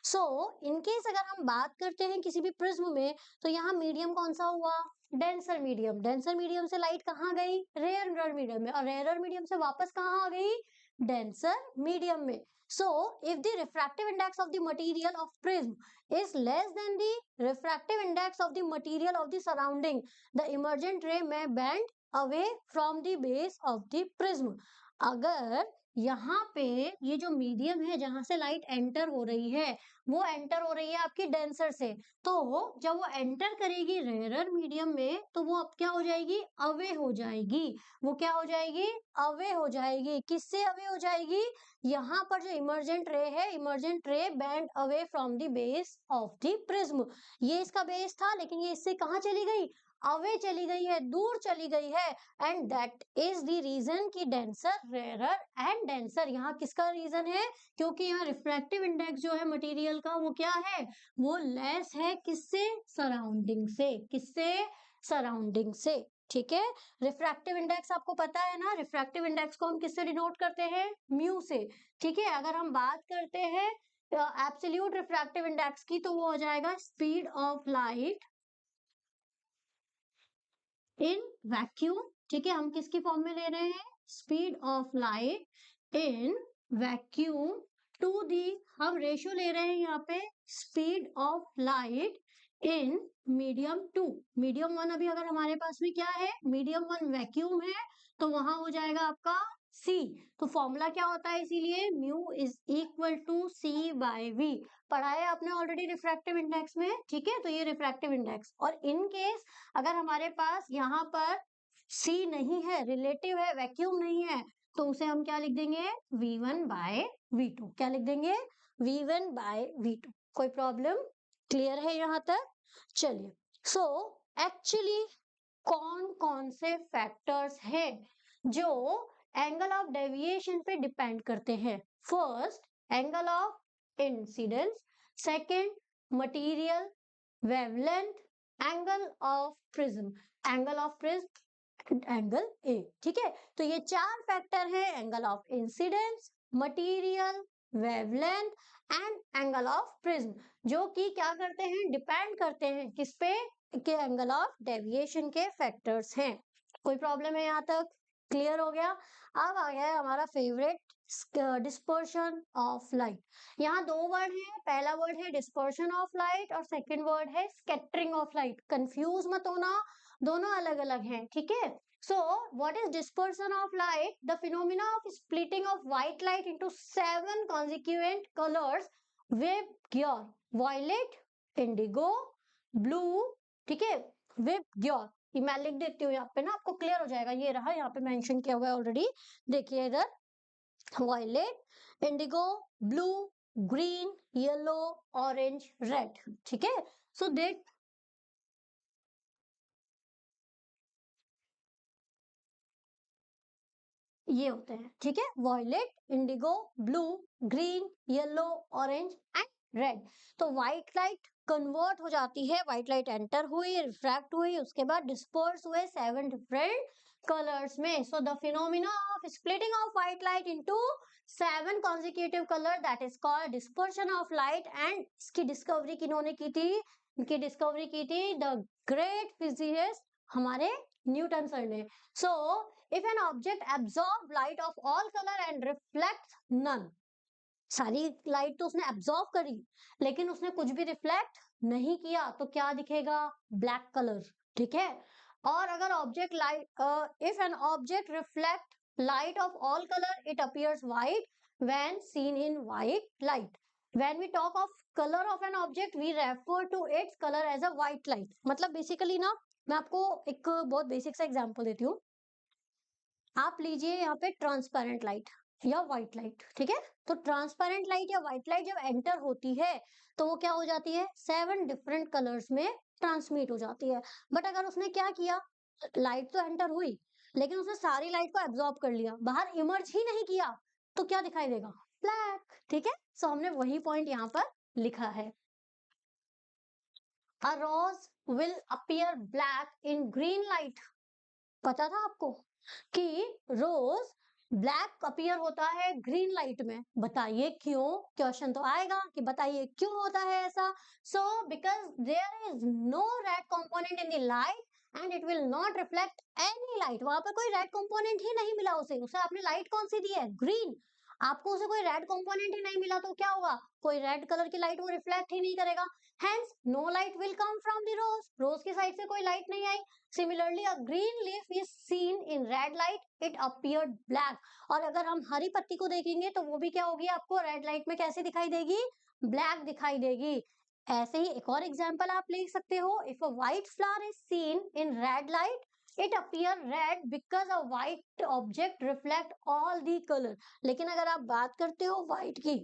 सो इनकेस अगर हम बात करते हैं किसी भी प्रिज्म में, तो यहाँ मीडियम कौन सा हुआ, डेंसर मीडियम। डेंसर मीडियम से लाइट कहाँ गई, रेयर मीडियम में, और रेयर मीडियम से वापस कहाँ आ गई, डेंसर मीडियम में। So, if the refractive index of the material of prism is less than the refractive index of the material of the surrounding, the emergent ray may bend away from the base of the prism. अगर यहाँ पे ये जो medium है जहां से light enter हो रही है वो एंटर हो रही है आपकी डेंसर से, तो जब वो एंटर करेगी रेयर मीडियम में तो वो अब क्या हो जाएगी, अवे हो जाएगी। वो क्या हो जाएगी, अवे हो जाएगी। किससे अवे हो जाएगी, यहाँ पर जो इमर्जेंट रे है, इमर्जेंट रे band away from the base of the prism. ये इसका बेस था लेकिन ये इससे कहाँ चली गई, अवे चली गई है, दूर चली गई है। And that is the reason कि डेंसर रेयरर एंड डेंसर, यहाँ किसका रीजन है, क्योंकि यहाँ रिफ्रैक्टिव इंडेक्स जो है मटेरियल का वो क्या है, वो लेस है, किससे, सराउंडिंग से, किससे, सराउंडिंग से। ठीक है, रिफ्रैक्टिव इंडेक्स आपको पता है ना, रिफ्रैक्टिव इंडेक्स को हम किससे डिनोट करते हैं, म्यू से। ठीक है, अगर हम बात करते हैं एब्सोल्यूट रिफ्रैक्टिव इंडेक्स की तो वो हो जाएगा speed of light in vacuum. ठीक है, हम किसकी फॉर्म में ले रहे हैं, speed of light in vacuum to the, हम रेशियो ले रहे हैं यहाँ पे speed of light in medium 2। Medium 1 अभी अगर हमारे पास में क्या है, मीडियम 1 वैक्यूम है, तो वहां हो जाएगा आपका C। तो फॉर्मूला क्या होता है, इसीलिए mu is equal to C/V। पढ़ा है आपने ऑलरेडी रिफ्रैक्टिव इंडेक्स में। ठीक है, तो ये रिफ्रैक्टिव इंडेक्स, और इन केस अगर हमारे पास यहाँ पर C नहीं है, रिलेटिव है, वैक्यूम नहीं है, तो उसे हम क्या लिख देंगे, V1/V2। क्या लिख देंगे, V1/V2। कोई प्रॉब्लम क्लियर है यहाँ तक? चलिए, सो एक्चुअली कौन कौन से फैक्टर्स हैं जो एंगल ऑफ डेविएशन पे डिपेंड करते हैं। First, angle of incidence. Second, material, wavelength, angle of prism, angle of prism, angle A. ठीक है, तो ये चार फैक्टर है, angle of incidence, material, wavelength and angle of prism, जो कि क्या करते हैं, डिपेंड करते हैं किस पे, के एंगल ऑफ डेविएशन के फैक्टर्स हैं। कोई प्रॉब्लम है यहाँ तक, क्लियर हो गया? अब आ गया है हमारा फेवरेट, डिस्पर्शन ऑफ लाइट। यहाँ दो वर्ड है, पहला वर्ड है डिस्पर्शन ऑफ लाइट और सेकंड वर्ड है स्कैटरिंग ऑफ लाइट। कंफ्यूज मत होना, दोनों अलग अलग हैं। ठीक है, so what is dispersion of light, the phenomena of splitting of white light into 7 consequent colors, wave gear, violet, indigo, blue। ठीक है, वेब ग्योर, ये मैं लिख देती हूँ यहाँ पे ना, आपको क्लियर हो जाएगा। ये रहा, यहाँ पे मेंशन किया हुआ है ऑलरेडी, देखिए इधर, violet, indigo, blue, green, yellow, orange, red. ठीक है, सो देट ये होते हैं, ठीक है, violet, indigo, blue, green, yellow, orange and red. तो व्हाइट लाइट कन्वर्ट हो जाती है, व्हाइट लाइट एंटर हुई, रिफ्रैक्ट हुई, उसके बाद डिस्पर्स हुए 7 डिफरेंट कलर्स में। So the phenomena of splitting of white light into 7 consecutive colour, that is called dispersion of light. And इसकी डिस्कवरी किन्होंने की थी? इनकी डिस्कवरी की थी द ग्रेट फिजिसिस्ट हमारे न्यूटन सर ने। सो if an object absorb light of all color and reflects none, सारी light तो उसने एब्जॉर्ब करी लेकिन उसने कुछ भी रिफ्लेक्ट नहीं किया, तो क्या दिखेगा? ब्लैक कलर, ठीक है। और अगर object light if an object reflect light of all colour it appears white when seen in white light. When we talk of colour of an object we refer to its colour as a white light. मतलब basically ना, मैं आपको एक बहुत basic सा example देती हूँ। आप लीजिए यहाँ पे ट्रांसपेरेंट लाइट या व्हाइट लाइट, ठीक है। तो ट्रांसपेरेंट लाइट या व्हाइट लाइट जब एंटर होती है तो वो क्या हो जाती है? 7 डिफरेंट कलर्स में ट्रांसमिट हो जाती है। बट अगर उसने क्या किया, लाइट तो एंटर हुई लेकिन उसने सारी लाइट को एब्जॉर्ब कर लिया, बाहर इमर्ज ही नहीं किया, तो क्या दिखाई देगा? ब्लैक, ठीक है। सो हमने वही पॉइंट यहाँ पर लिखा है। A rose will appear black in green light. पता था आपको कि रोज ब्लैक अपीयर होता है ग्रीन लाइट में? बताइए क्यों? क्वेश्चन तो आएगा कि बताइए क्यों होता है ऐसा। So because there is no red component in the light and it will not reflect any light. वहां पर कोई रेड कंपोनेंट ही नहीं मिला उसे। उसे आपने लाइट कौन सी दी है? ग्रीन। आपको उसे कोई रेड कंपोनेंट ही नहीं मिला तो क्या होगा? कोई रेड कलर की लाइट वो रिफ्लेक्ट ही नहीं करेगा। Hence no light will come from the rose. Rose की साइड से कोई लाइट नहीं आई। Similarly, a green leaf is seen in red light, it appeared black. और अगर हम हरी पत्ती को देखेंगे तो वो भी क्या होगी? आपको रेड लाइट में कैसे दिखाई देगी? ब्लैक दिखाई देगी। ऐसे ही एक और एग्जांपल आप ले सकते हो। If a white flower is seen in red light it appear red because a white object reflect all the colour. लेकिन अगर आप बात करते हो व्हाइट की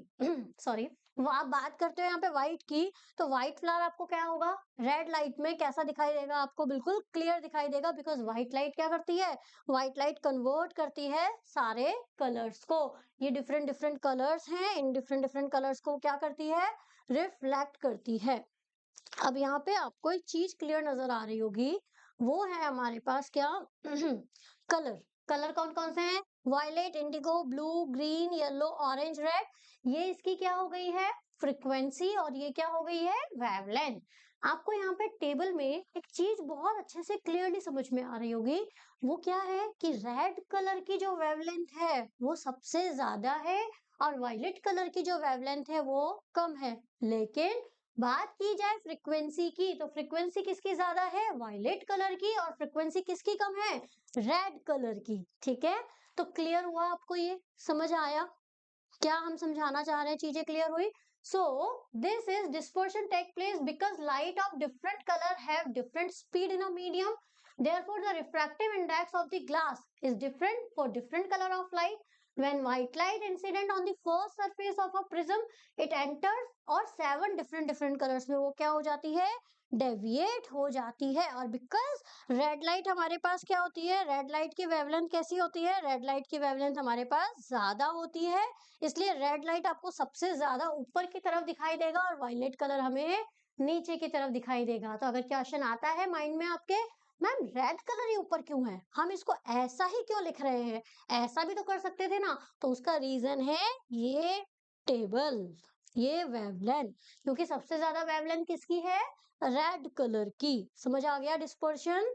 सॉरी, वो आप बात करते हो यहाँ पे व्हाइट की, तो व्हाइट फ्लावर आपको क्या होगा? रेड लाइट में कैसा दिखाई देगा? आपको बिल्कुल क्लियर दिखाई देगा, बिकॉज व्हाइट लाइट क्या करती है? व्हाइट लाइट कन्वर्ट करती है सारे कलर्स को। ये डिफरेंट डिफरेंट कलर्स हैं, इन डिफरेंट डिफरेंट कलर्स को क्या करती है? रिफ्लेक्ट करती है। अब यहाँ पे आपको एक चीज क्लियर नजर आ रही होगी, वो है हमारे पास क्या? कलर। कलर कौन कौन से हैं? Violet, indigo, blue, green, yellow, orange, red. ये इसकी क्या हो गई है? फ्रीक्वेंसी। और ये क्या हो गई है? वेवलेंथ। आपको यहाँ पे टेबल में एक चीज बहुत अच्छे से क्लियरली समझ में आ रही होगी, वो क्या है कि रेड कलर की जो वेवलेंथ है वो सबसे ज्यादा है और वायलेट कलर की जो वेवलेंथ है वो कम है। लेकिन बात की जाए फ्रीक्वेंसी की, तो फ्रीक्वेंसी किसकी ज्यादा है? वायलेट कलर की। और फ्रीक्वेंसी किसकी कम है? रेड कलर की, ठीक है। तो क्लियर हुआ आपको? ये समझ आया क्या हम समझाना चाह रहे हैं? चीजें क्लियर हुई? So this is dispersion take place because light of different colour have different speed in a medium, therefore the refractive index of the glass is different for different color of light. When white light incident on the first surface of a prism it enters और 7 different colors में वो क्या हो जाती है? Deviate हो जाती है। और बिकॉज रेड लाइट हमारे पास क्या होती है? रेड लाइट की वेवलेंथ कैसी होती है? रेड लाइट की वेवलेंथ हमारे पास ज्यादा होती है, इसलिए रेड लाइट आपको सबसे ज्यादा ऊपर की तरफ दिखाई देगा और वायलेट कलर हमें नीचे की तरफ दिखाई देगा। तो अगर क्वेश्चन आता है माइंड में आपके, मैम रेड कलर ही ऊपर क्यों है, हम इसको ऐसा ही क्यों लिख रहे हैं, ऐसा भी तो कर सकते थे ना, तो उसका रीजन है ये टेबल, ये वेवलेंथ। क्योंकि सबसे ज्यादा वेवलेंथ किसकी है? रेड कलर की। समझ आ गया डिस्पर्शन?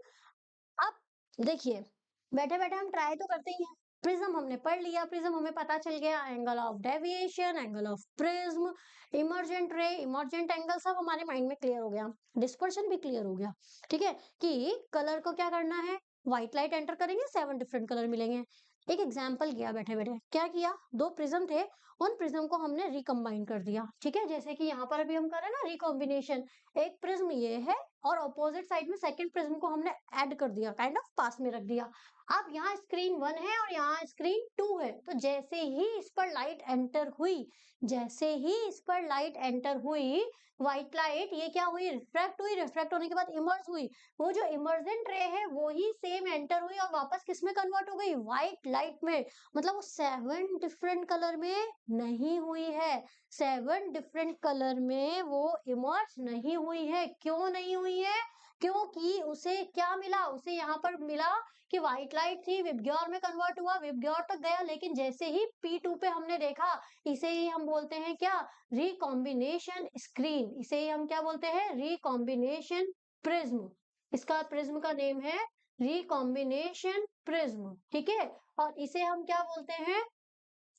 अब देखिए, बैठे बैठे हम ट्राई तो करते ही हैं। प्रिज्म हमने पढ़ लिया, प्रिज्म हमें पता चल गया, angle of deviation, angle of prism, emergent रे, इमर्जेंट एंगल, सब हमारे माइंड में क्लियर हो गया। डिस्पर्शन भी क्लियर हो गया, ठीक है, कि कलर को क्या करना है? व्हाइट लाइट एंटर करेंगे 7 डिफरेंट कलर मिलेंगे। एक एग्जाम्पल किया बैठे बैठे, क्या किया? 2 प्रिज्म थे, उन प्रिज्म को हमने रिकम्बाइन कर दिया, ठीक है। जैसे कि यहाँ पर अभी हम कर रहे हैं ना रिकॉम्बिनेशन, एक प्रिज्म ये है और ऑपोजिट साइड में सेकंड प्रिज्म को हमने ऐड कर दिया, काइंड ऑफ पास में रख दिया। अब यहाँ स्क्रीन 1 है और यहाँ स्क्रीन 2 है, तो जैसे ही इस पर लाइट एंटर हुई, जैसे ही इस पर लाइट एंटर हुई, व्हाइट लाइट ये क्या हुई, रिफ्रैक्ट हुई, रिफ्रैक्ट होने के बाद इमर्ज हुई, वो जो इमर्जेंट रे है वो ही सेम एंटर हुई और वापस किस में कन्वर्ट हो गई, व्हाइट लाइट में। मतलब वो 7 डिफरेंट कलर में नहीं हुई है, 7 डिफरेंट कलर में वो इमर्ज नहीं हुई है। क्यों नहीं हुई है, क्योंकि उसे क्या मिला, उसे यहाँ पर मिला कि व्हाइट लाइट थी, विबग्योर में कन्वर्ट हुआ, विबग्योर तक गया, लेकिन जैसे ही P2 पे हमने देखा, इसे ही हम बोलते हैं क्या, रिकॉम्बिनेशन स्क्रीन, इसे ही हम क्या बोलते हैं, रिकॉम्बिनेशन प्रिज्म। इसका प्रिज्म का नेम है रिकॉम्बिनेशन प्रिज्म, ठीक है। और इसे हम क्या बोलते हैं,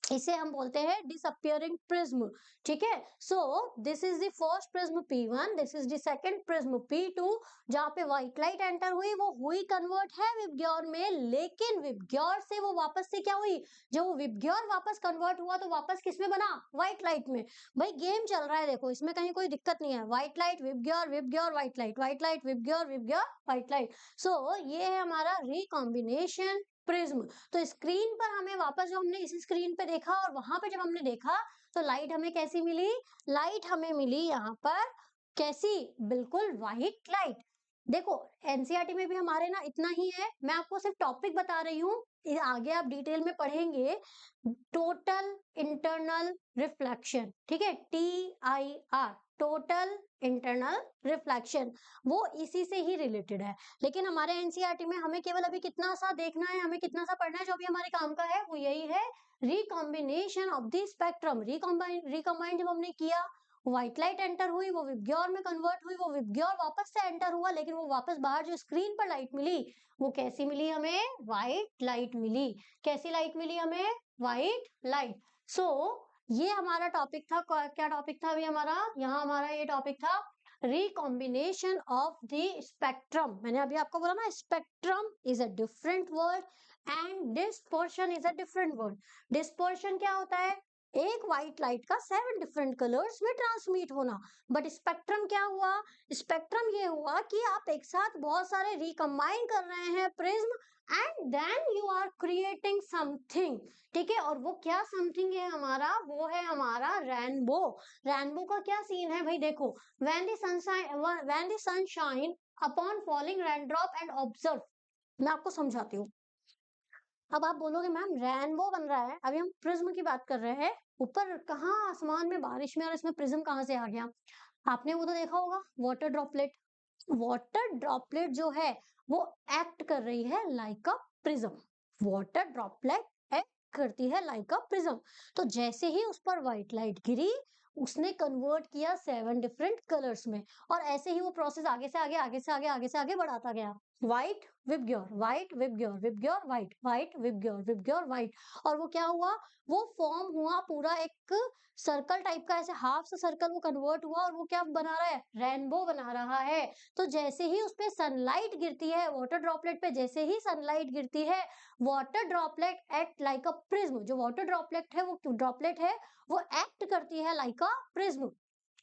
इसे हम बोलते हैं डिसअपियरिंग प्रिज्म, ठीक है। So this is the first prism P1, this is the second prism P2, जहां पे व्हाइट लाइट एंटर हुई, वो हुई कन्वर्ट है विबग्योर में, लेकिन विबग्योर से वो वापस से क्या हुई, जब वो विबग्योर वापस कन्वर्ट हुआ तो वापस किसमें बना, व्हाइट लाइट में। भाई गेम चल रहा है, देखो इसमें कहीं कोई दिक्कत नहीं है, white light VIBGYOR, VIBGYOR white light, white light VIBGYOR, VIBGYOR white light. So ये है हमारा रिकॉम्बिनेशन प्रिज्म। तो स्क्रीन पर हमें वापस, जो हमने इस स्क्रीन पे देखा और वहां पे जब हमने देखा, तो लाइट हमें कैसी मिली, लाइट हमें मिली यहाँ पर कैसी, बिल्कुल व्हाइट लाइट। देखो एनसीईआरटी में भी हमारे ना इतना ही है, मैं आपको सिर्फ टॉपिक बता रही हूँ, आगे आप डिटेल में पढ़ेंगे। टोटल इंटरनल रिफ्लेक्शन, ठीक है, TIR, टोटल इंटरनल रिफ्लेक्शन, वो इसी से ही रिलेटेड है। लेकिन हमारे एनसीईआरटी में हमें केवल अभी कितना सा देखना है, हमें कितना सा पढ़ना है, जो अभी हमारे काम का है वो यही है, रिकॉम्बिनेशन ऑफ द स्पेक्ट्रम। रिकॉम्बाइन जब हमने किया, व्हाइट लाइट एंटर हुई, वो विबग्योर में कन्वर्ट हुई, वो विबग्योर वापस से एंटर हुआ, लेकिन वो वापस बाहर जो स्क्रीन पर लाइट मिली, वो कैसी मिली हमें, व्हाइट लाइट मिली। कैसी लाइट मिली हमें, व्हाइट लाइट। सो ये हमारा टॉपिक था, क्या टॉपिक था अभी हमारा, यहाँ हमारा ये टॉपिक था रिकॉम्बिनेशन ऑफ द स्पेक्ट्रम। मैंने अभी आपको बोला ना, spectrum is a different word and dispersion is a different word. Dispersion क्या होता है, एक व्हाइट लाइट का 7 डिफरेंट कलर्स में ट्रांसमिट होना, बट स्पेक्ट्रम क्या हुआ, स्पेक्ट्रम ये हुआ कि आप एक साथ बहुत सारे रिकम्बाइन कर रहे हैं prism and then you are creating something, ठीक है। और वो क्या समथिंग है हमारा, वो है हमारा रेनबो। रेनबो का क्या सीन है भाई, देखो, when the sun shine upon falling raindrop and observe, मैं आपको समझाती हूँ। अब आप बोलोगे मैम रेनबो बन रहा है, अभी हम प्रिज्म की बात कर रहे हैं, ऊपर कहाँ आसमान में बारिश में, और इसमें प्रिज्म कहाँ से आ गया। आपने वो तो देखा होगा, वाटर ड्रॉपलेट, वाटर ड्रॉपलेट जो है वो एक्ट कर रही है like a prism, water droplet act करती है लाइक अ प्रिज्म। तो जैसे ही उस पर व्हाइट लाइट गिरी, उसने कन्वर्ट किया 7 डिफरेंट कलर्स में, और ऐसे ही वो प्रोसेस आगे से आगे, आगे से आगे, आगे से आगे बढ़ाता गया, white VIBGYOR, white VIBGYOR, VIBGYOR white, white VIBGYOR, VIBGYOR white. और वो क्या हुआ, वो फॉर्म हुआ पूरा एक सर्कल टाइप का, ऐसे हाफ सा सर्कल वो कन्वर्ट हुआ, और वो क्या बना रहा है, रेनबो बना रहा है। तो जैसे ही उस पे सनलाइट गिरती है, वाटर ड्रॉपलेट पे जैसे ही सनलाइट गिरती है, water droplet act like a prism, जो वाटर ड्रॉपलेट है, वो ड्रॉपलेट है, वो एक्ट करती है लाइक अ प्रिज्म।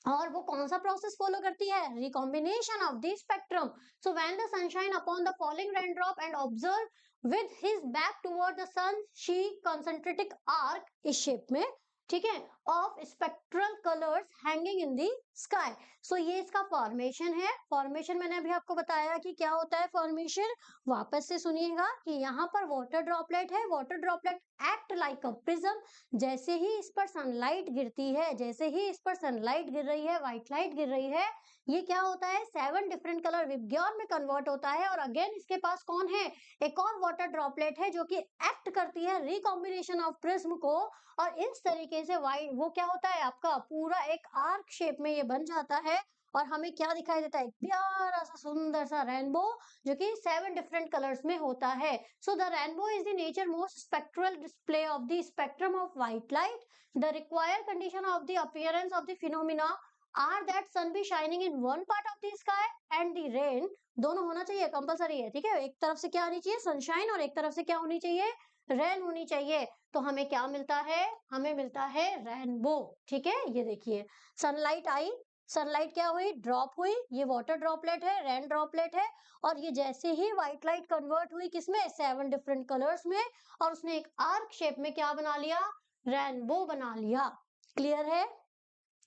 और वो कौन सा प्रोसेस फॉलो करती है, recombination of the spectrum. So when the sunshine upon the falling raindrop and observe with his back toward the sun, she concentric arc, इस शेप में, ठीक है, of spectral colours hanging in the sky. So ये इसका formation है। Formation मैंने अभी आपको बताया कि क्या होता है फॉर्मेशन, वापस से सुनिएगा कि यहाँ पर वाटर ड्रॉपलेट है, water droplet act like a prism, जैसे ही इस पर सनलाइट गिरती है, जैसे ही इस पर सनलाइट गिर रही है, व्हाइट लाइट गिर रही है, ये क्या होता है, 7 डिफरेंट कलर विबग्योर में कन्वर्ट होता है, और अगेन इसके पास कौन है, एक और वाटर ड्रॉपलेट है जो कि एक्ट करती है रिकॉम्बिनेशन ऑफ प्रिज्म को, और इस तरीके से वाइट वो क्या होता है, आपका पूरा एक आर्क शेप में ये बन जाता है, और हमें क्या दिखाई देता है, एक प्यारा सा सुंदर सा रेनबो, जो कि 7 डिफरेंट कलर्स में होता है। So the rainbow is the nature most spectral display of the spectrum of white light. The required condition of the appearance of the phenomena are that sun be shining in one part of the sky and the rain, दोनों होना चाहिए, compulsory है, ठीक है। एक तरफ से क्या होनी चाहिए, सनशाइन, और एक तरफ से क्या होनी चाहिए, रेन होनी चाहिए। तो हमें क्या मिलता है, हमें मिलता है रेनबो, ठीक है। ये देखिए, सनलाइट आई, सनलाइट क्या हुई, ड्रॉप हुई, ये वाटर ड्रॉपलेट है, रेन ड्रॉपलेट है, और ये जैसे ही व्हाइट लाइट कन्वर्ट हुई किसमें, 7 डिफरेंट कलर्स में, और उसने एक आर्क शेप में क्या बना लिया, रेनबो बना लिया। क्लियर है?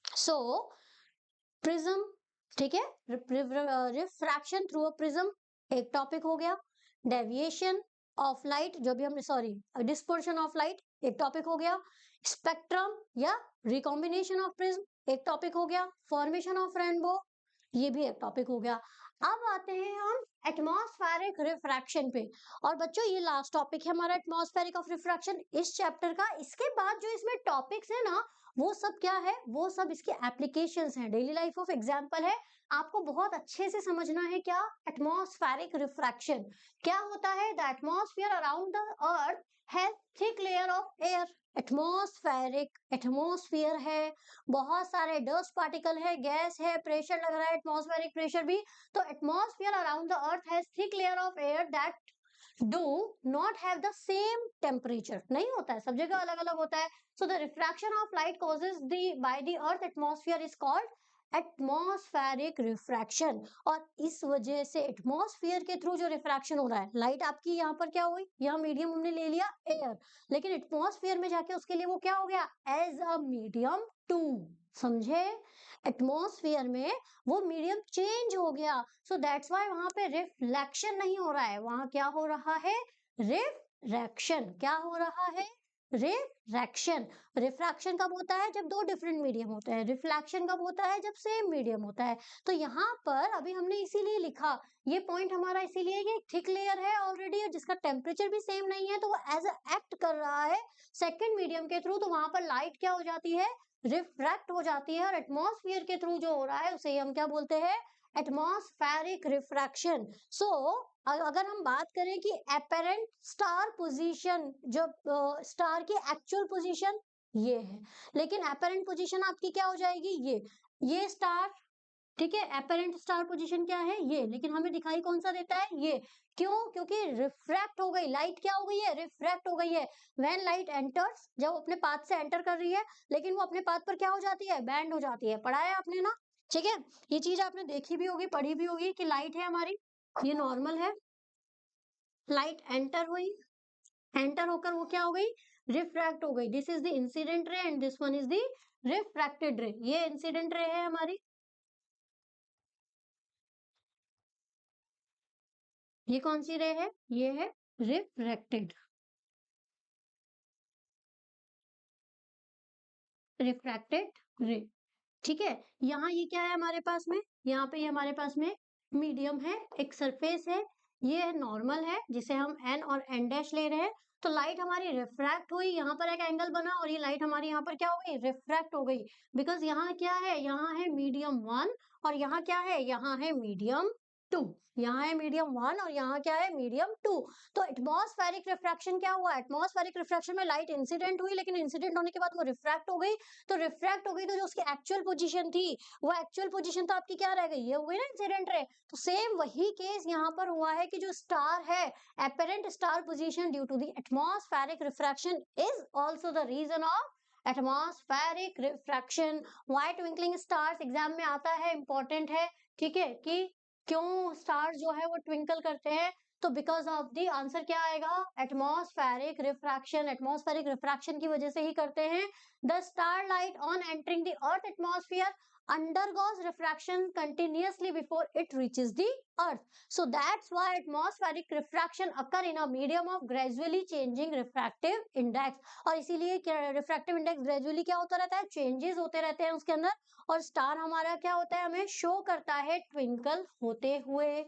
सो प्रिज्म, ठीक है, रिफ्रैक्शन थ्रू अ प्रिज्म एक टॉपिक हो गया। डेविएशन ऑफ लाइट, जो भी हमने, सॉरी, डिस्पर्शन ऑफ लाइट एक टॉपिक हो गया। स्पेक्ट्रम या रिकॉम्बिनेशन ऑफ प्रिज्म एक टॉपिक हो गया। फॉर्मेशन ऑफ रेनबो ये भी एक टॉपिक हो गया। अब आते हैं हम एटमॉस्फेरिक रिफ्रैक्शन पे, और बच्चों ये लास्ट टॉपिक है हमारा एटमॉस्फेरिक ऑफ रिफ्रैक्शन इस चैप्टर का। इसके बाद जो इसमें टॉपिक्स है ना, वो सब क्या है, वो सब इसके एप्लीकेशंस हैं, डेली लाइफ ऑफ एग्जांपल है। आपको बहुत अच्छे से समझना है क्या, एटमॉस्फेरिक रिफ्रैक्शन क्या होता है। The atmosphere around the earth has thick layer of air. Atmospheric, atmosphere है, बहुत सारे डस्ट पार्टिकल है, गैस है, प्रेशर लग रहा है, एटमॉस्फेरिक प्रेशर भी। तो atmosphere around the earth has thick layer of air that do not have the same temperature, नहीं होता है, सब जगह अलग अलग होता है। So the refraction of light causes the by the earth atmosphere is called atmospheric refraction. और इस वजह से एटमॉस्फेयर के थ्रू जो रिफ्रैक्शन हो रहा है, लाइट आपकी यहाँ पर क्या हुई, यहाँ मीडियम हमने ले लिया एयर, लेकिन एटमॉस्फेयर में जाके उसके लिए वो क्या हो गया, एज अ मीडियम टू, समझे, एटमॉस्फेयर में वो मीडियम चेंज हो गया। सो दैट्स व्हाई वहां पे रिफ्लेक्शन नहीं हो रहा है, वहां क्या हो रहा है, रिफ्रैक्शन। क्या हो रहा है, रिफ्रैक्शन। रिफ्रैक्शन कब होता है, जब दो डिफरेंट मीडियम होते हैं। रिफ्लेक्शन कब होता है, जब सेम मीडियम होता है। तो यहाँ पर अभी हमने इसीलिए लिखा, ये पॉइंट हमारा इसीलिए कि थिक लेयर है ऑलरेडी, जिसका टेम्परेचर भी सेम नहीं है, तो वो एज एक्ट कर रहा है सेकेंड मीडियम के थ्रू, तो वहां पर लाइट क्या हो जाती है, रिफ्रैक्ट हो जाती है। और एटमॉस्फेयर के थ्रू जो हो रहा है उसे हम क्या बोलते हैं, एटमॉस्फेरिक रिफ्रैक्शन। सो अगर हम बात करें कि एपेरेंट स्टार पोजीशन, जब स्टार की एक्चुअल पोजीशन ये है, लेकिन एपेरेंट पोजीशन आपकी क्या हो जाएगी, ये स्टार, ठीक है, एपेरेंट स्टार पोजीशन क्या है ये, लेकिन हमें दिखाई कौन सा देता है ये, क्यों, क्योंकि रिफ्रैक्ट हो गई लाइट, क्या हो गई है, रिफ्रैक्ट हो गई है। व्हेन लाइट एंटर्स, जब अपने पाथ से एंटर कर रही है, लेकिन वो अपने पाथ पर क्या हो जाती है, बैंड हो जाती है। पढ़ा है आपने ना, ठीक है, ये चीज आपने देखी भी होगी, पढ़ी भी होगी कि लाइट है हमारी, ये नॉर्मल है, लाइट एंटर हुई, एंटर होकर वो क्या हो गई, रिफ्रैक्ट हो गई। This is the incident ray and this one is the refracted रे। ये इंसिडेंट रे है हमारी, ये कौन सी रे है, ये है रिफ्रैक्टेड, रिफ्रैक्टेड रे, ठीक है। यहाँ ये क्या है हमारे पास में, यहाँ पे ये हमारे पास में मीडियम है, एक सरफेस है, ये नॉर्मल है जिसे हम एन और एन डैश ले रहे हैं। तो लाइट हमारी रिफ्रैक्ट हुई, यहाँ पर एक एंगल बना, और ये लाइट हमारी यहाँ पर क्या हो गई, रिफ्रैक्ट हो गई। बिकॉज यहाँ क्या है, यहाँ है मीडियम वन, और यहाँ क्या है, यहाँ है मीडियम टू, यहाँ है मीडियम वन और यहाँ क्या है, मीडियम टू। तो एटमॉस्फेरिक रिफ्रैक्शन क्या हुआ, एटमॉस्फेरिक रिफ्रैक्शन में लाइट इंसिडेंट हुई, लेकिन इंसिडेंट होने के बाद वो रिफ्रैक्ट हो गई। तो रिफ्रैक्ट हो गई, तो जो उसकी एक्चुअल पोजीशन थी, वो एक्चुअल पोजीशन तो आपकी क्या रह गई, ये हो गई ना इंसिडेंट रे। तो सेम वही केस यहाँ पर हुआ है कि जो स्टार है, apparent star position due to the atmospheric refraction is also the reason of atmospheric refraction. Why twinkling stars exam में आता है, इंपॉर्टेंट है, ठीक है, कि क्यों स्टार जो है वो ट्विंकल करते हैं। तो बिकॉज ऑफ द आंसर क्या आएगा, एटमॉस्फेरिक रिफ्रैक्शन, एटमॉस्फेरिक रिफ्रैक्शन की वजह से ही करते हैं। The starlight on entering the earth atmosphere undergoes refraction continuously before it reaches the earth. So that's why atmospheric refraction occur in a medium of gradually changing refractive index. और इसीलिए refractive index gradually क्या होता रहता है, changes होते रहते हैं उसके अंदर, और स्टार हमारा क्या होता है, हमें शो करता है ट्विंकल होते हुए।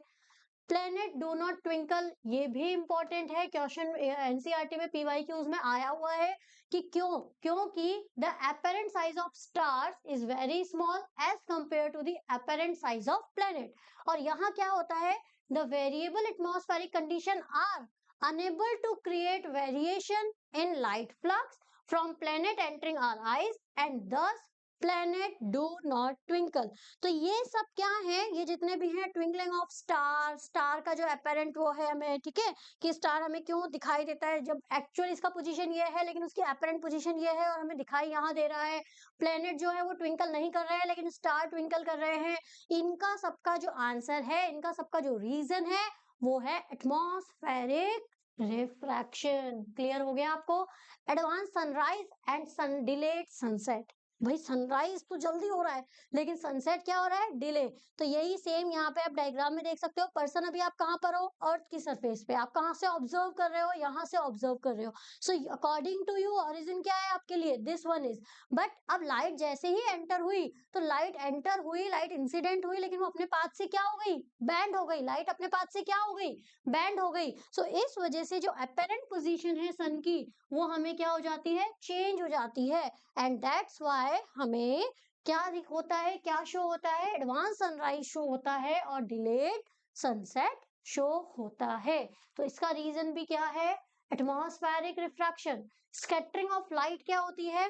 प्लेनेट डू नॉट ट्विंकल, ये भी इंपॉर्टेंट है, क्वेश्चन एनसीईआरटी में पीवाईक्यूज में आया हुआ है कि क्यों, क्योंकि the apparent size of stars is very small as compare to the apparent size of planet. और यहाँ क्या होता है, the variable atmospheric condition are unable to create variation in light flux from planet entering our eyes and thus planet do not twinkle। तो ये सब क्या है, ये जितने भी हैं ट्विंकलिंग ऑफ स्टार, स्टार का जो अपेरेंट वो है हमें, ठीक है, कि स्टार हमें क्यों दिखाई देता है जब एक्चुअल इसका पोजीशन ये है लेकिन उसकी अपेरेंट पोजीशन ये है और हमें दिखाई यहाँ दे रहा है। प्लेनेट जो है वो ट्विंकल नहीं कर रहे हैं लेकिन स्टार ट्विंकल कर रहे हैं। इनका सबका जो आंसर है, इनका सबका जो रीजन है वो है एटमॉस्फेरिक रिफ्रैक्शन। क्लियर हो गया आपको? Advance sunrise and sun delayed sunset. भाई सनराइज तो जल्दी हो रहा है लेकिन सनसेट क्या हो रहा है, डिले। तो यही सेम यहाँ पे आप डायग्राम में देख सकते हो। पर्सन अभी आप कहाँ पर हो, अर्थ की सरफेस पे। आप कहाँ से ऑब्जर्व कर रहे हो, यहाँ से ऑब्जर्व कर रहे हो। So according to you origin क्या है आपके लिए, दिस वन इज। बट अब लाइट जैसे ही एंटर हुई, तो लाइट एंटर हुई, लाइट इंसिडेंट हुई, लेकिन वो अपने पाथ से क्या हो गई, बैंड हो गई। लाइट अपने पाथ से क्या हो गई, बैंड हो गई। सो इस वजह से जो अपेरेंट पोजीशन है सन की, वो हमें क्या हो जाती है, चेंज हो जाती है। एंड दैट्स व्हाई हमें क्या होता है, क्या शो होता है, एडवांस सनराइज शो होता है और डिलेड सनसेट शो होता है। तो इसका रीजन भी क्या है, atmospheric refraction. Scattering of light क्या होती है,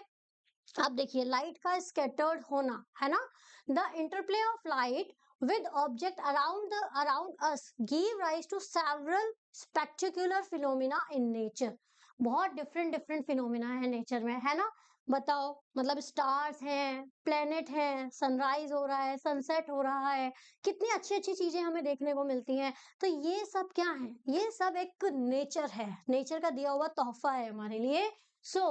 अब देखिए लाइट का स्कैटर्ड होना है ना, the interplay of light with object around us give rise to several spectacular phenomena in nature। बहुत डिफरेंट डिफरेंट फिनोमिना है नेचर में, है ना। बताओ, मतलब स्टार्स हैं, प्लेनेट हैं, सनराइज हो रहा है, सनसेट हो रहा है, कितनी अच्छी अच्छी चीजें हमें देखने को मिलती हैं। तो ये सब क्या है, ये सब एक नेचर है, नेचर का दिया हुआ तोहफा है हमारे लिए। सो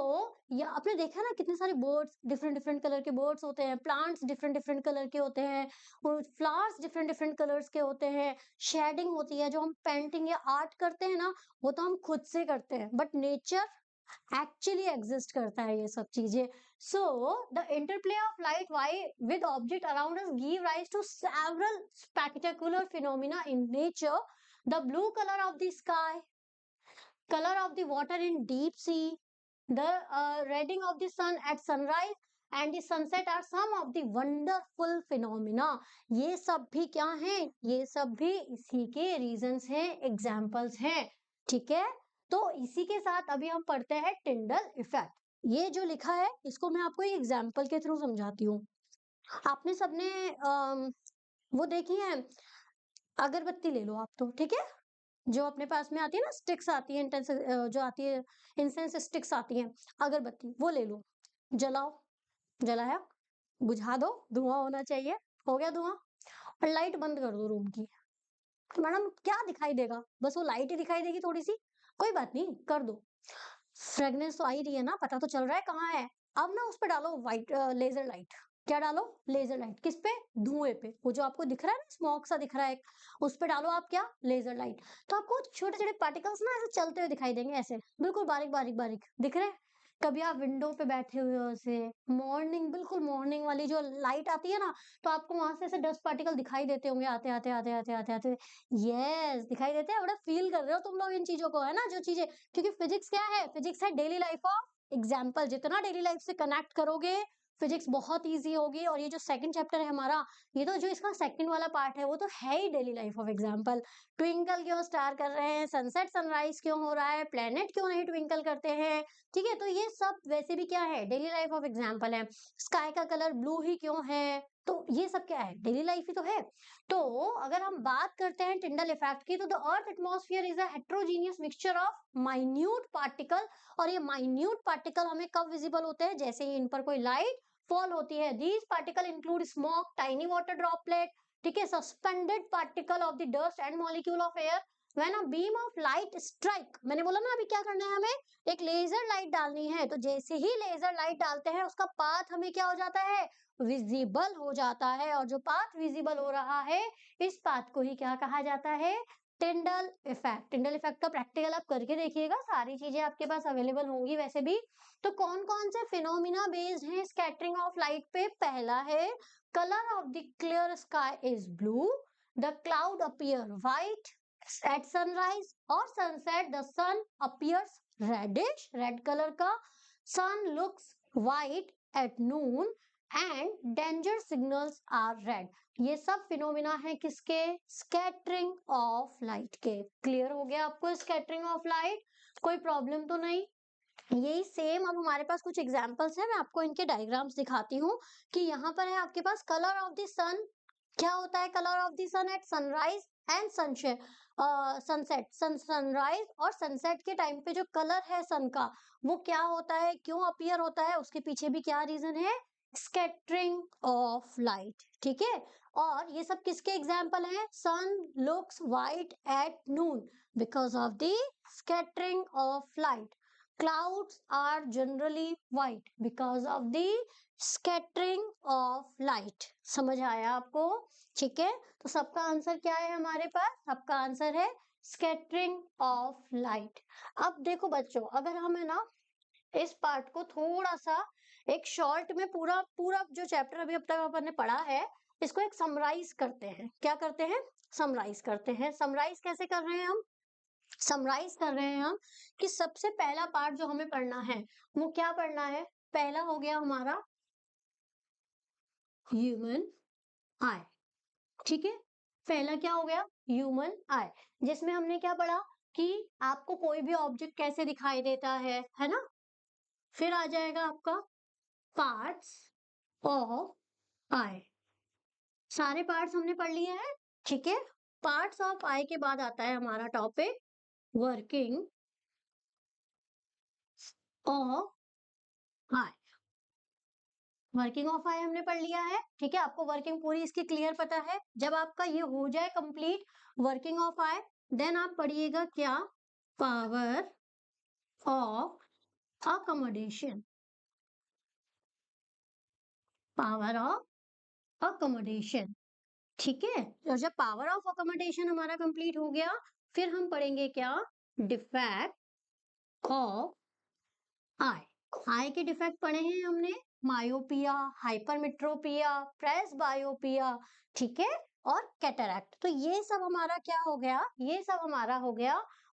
या आपने देखा ना कितने सारे बर्ड्स, डिफरेंट डिफरेंट कलर के बर्ड्स होते हैं, प्लांट्स डिफरेंट डिफरेंट कलर के होते हैं, और फ्लावर्स डिफरेंट डिफरेंट कलर्स के होते हैं। शेडिंग होती है, जो हम पेंटिंग या आर्ट करते हैं ना, वो तो हम खुद से करते हैं, बट नेचर एक्चुअली एग्जिस्ट करता है ये सब चीजें। So the interplay of light why with object around us give rise to several spectacular phenomena in nature. The blue colour of the sky, color of the water in deep sea, the redding of the sun at sunrise and the sunset are some of the wonderful phenomena। ये सब भी क्या हैं, ये सब भी इसी के रीजंस हैं, एग्जाम्पल्स हैं, ठीक है। तो इसी के साथ अभी हम पढ़ते हैं टिंडल इफेक्ट। ये जो लिखा है इसको मैं आपको एक एग्जाम्पल के थ्रू समझाती हूँ। आपने सबने वो देखी है, अगरबत्ती ले लो आप तो, ठीक है, जो अपने पास में आती है ना, स्टिक्स आती है, इंटेंस जो आती है, इंसेंस स्टिक्स आती हैं, अगरबत्ती वो ले लो, जलाओ, जलाया, बुझा दो, धुआं होना चाहिए, हो गया धुआं, और लाइट बंद कर दो रूम की। तो मैडम क्या दिखाई देगा, बस वो लाइट ही दिखाई देगी थोड़ी सी, कोई बात नहीं, कर दो, फ्रेगनेंस तो आ ही रही है ना, पता तो चल रहा है कहाँ है। अब ना उस पे डालो व्हाइट लेजर लाइट। क्या डालो, लेजर लाइट, किस पे, धुएं पे, वो जो आपको दिख रहा है ना, स्मोक सा दिख रहा है, उस पे डालो आप क्या, लेजर लाइट। तो आपको छोटे छोटे पार्टिकल्स ना ऐसे चलते हुए दिखाई देंगे, ऐसे बिल्कुल बारीक बारीक बारीक दिख रहे हैं। कभी आप विंडो पे बैठे हुए हो, ऐसे मॉर्निंग, बिल्कुल मॉर्निंग वाली जो लाइट आती है ना, तो आपको वहां से ऐसे डस्ट पार्टिकल दिखाई देते होंगे, आते आते आते आते आते आते, यस दिखाई देते हैं। बड़ा फील कर रहे हो तुम लोग इन चीजों को, है ना, जो चीजें, क्योंकि फिजिक्स क्या है, फिजिक्स है डेली लाइफ ऑफ एग्जाम्पल। जितना डेली लाइफ से कनेक्ट करोगे फिजिक्स बहुत इजी होगी। और ये जो सेकंड चैप्टर है हमारा, ये तो जो इसका सेकंड वाला पार्ट है वो तो है ही daily life of example. Twinkle क्यों स्टार कर रहे हैं, सनसेट सनराइज क्यों हो रहा है, प्लेनेट क्यों नहीं ट्विंकल करते हैं, ठीक है। तो ये सब वैसे भी क्या है, डेली लाइफ ऑफ एग्जाम्पल है। स्काई का कलर ब्लू ही क्यों है, तो ये सब क्या है, डेली लाइफ ही तो है। तो अगर हम बात करते हैं टिंडल इफेक्ट की, तो the earth atmosphere is a heterogeneous mixture of minute particle. और ये माइन्यूट पार्टिकल हमें कब विजिबल होते हैं, जैसे ही इन पर कोई लाइट फॉल होती है। These particle include smoke, tiny water droplet, ठीक है, suspended particle of the dust and molecule of air. When a beam of light strike, मैंने बोला ना अभी क्या करना है, हमें एक लेजर लाइट डालनी है। तो जैसे ही लेजर लाइट डालते हैं उसका पाथ हमें क्या हो जाता है, विजिबल हो जाता है। और जो पाथ विजिबल हो रहा है, इस पाथ को ही क्या कहा जाता है, टिंडल इफेक्ट। टिंडल इफेक्ट का प्रैक्टिकल आप करके देखिएगा, सारी चीजें आपके पास अवेलेबल होंगी वैसे भी। तो कौन कौन से फिनोमिना बेस्ड हैं स्कैटरिंग ऑफ लाइट पे, पहला है colour of the clear sky is blue, the cloud appear white at sunrise और sunset, the sun appears reddish, red colour का, sun looks white at noon and danger signals are red. ये सब phenomena है किसके, scattering of light के। Clear हो गया आपको स्कैटरिंग ऑफ लाइट, कोई प्रॉब्लम तो नहीं। यही सेम अब हमारे पास कुछ एग्जांपल्स हैं, मैं आपको इनके डायग्राम्स दिखाती हूँ कि यहाँ पर है आपके पास कलर ऑफ द सन। क्या होता है colour of the sun at sunrise and sunset? Sunset, sunrise और सनसेट के टाइम पे जो कलर है सन का वो क्या होता है, क्यों अपीयर होता है, उसके पीछे भी क्या रीजन है? Scattering of light. ठीक है, और ये सब किसके एग्जाम्पल है? Sun looks white at noon because of the scattering of light. Clouds are generally white because of the scattering of light। समझ आया आपको? ठीक है, तो सबका आंसर क्या है हमारे पास? सबका आंसर है स्कैटरिंग ऑफ लाइट। अब देखो बच्चों, अगर हम है ना इस पार्ट को थोड़ा सा एक शॉर्ट में पूरा पूरा जो चैप्टर अभी अब तक अपन ने पढ़ा है इसको एक समराइज करते हैं। क्या करते हैं? समराइज करते हैं। समराइज कैसे कर रहे हैं हम? समराइज कर रहे हैं हम कि सबसे पहला पार्ट जो हमें पढ़ना है वो क्या पढ़ना है? पहला हो गया हमारा ह्यूमन आई। ठीक है, पहला क्या हो गया? ह्यूमन आई, जिसमें हमने क्या पढ़ा कि आपको कोई भी ऑब्जेक्ट कैसे दिखाई देता है ना। फिर आ जाएगा आपका पार्ट्स ऑफ आई। सारे पार्ट्स हमने पढ़ लिए हैं। ठीक है, पार्ट्स ऑफ आई के बाद आता है हमारा topic working of eye. Working of eye हमने पढ़ लिया है। ठीक है, आपको वर्किंग पूरी इसकी क्लियर पता है। जब आपका ये हो जाए complete working of eye, then आप पढ़िएगा क्या? Power of accommodation. Power of accommodation. ठीक है, और जब पावर ऑफ अकोमोडेशन हमारा कंप्लीट हो गया फिर हम पढ़ेंगे क्या? डिफेक्ट ऑफ आई। आई के डिफेक्ट पढ़े हैं हमने, मायोपिया, हाइपरमेट्रोपिया, प्रेसबायोपिया। ठीक है, और कैटरैक्ट। तो ये सब हमारा क्या हो गया? ये सब हमारा हो गया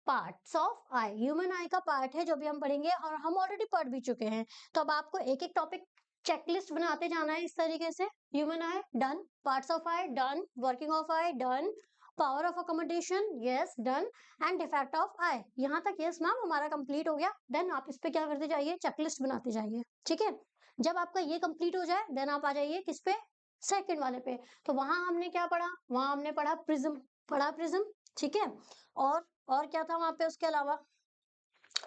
पार्ट्स ऑफ आई। ह्यूमन आई का पार्ट है जो भी हम पढ़ेंगे और हम ऑलरेडी पढ़ भी चुके हैं। तो अब आपको एक एक टॉपिक चेकलिस्ट बनाते जाना है इस तरीके से। Human eye done, parts of eye done, working of eye done, power of accommodation yes done, and defect of eye. यहाँ तक यस मैम हमारा कंप्लीट हो गया। देन आप इस पे क्या करते जाइए? चेकलिस्ट बनाते जाइए। ठीक है, जब आपका ये कंप्लीट हो जाए देन आप आ जाइए किस पे? सेकंड वाले पे। तो वहां हमने क्या पढ़ा? वहां हमने पढ़ा प्रिज्म। पढ़ा प्रिज्म। ठीक है, और क्या था वहां पे उसके अलावा?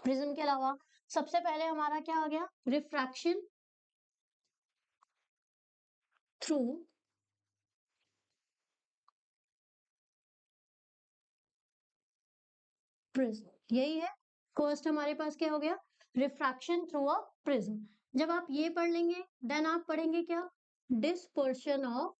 प्रिज्म के अलावा सबसे पहले हमारा क्या आ गया? Refraction through prism. यही है फर्स्ट हमारे पास क्या हो गया? Refraction through a prism. जब आप ये पढ़ लेंगे देन आप पढ़ेंगे क्या? Dispersion of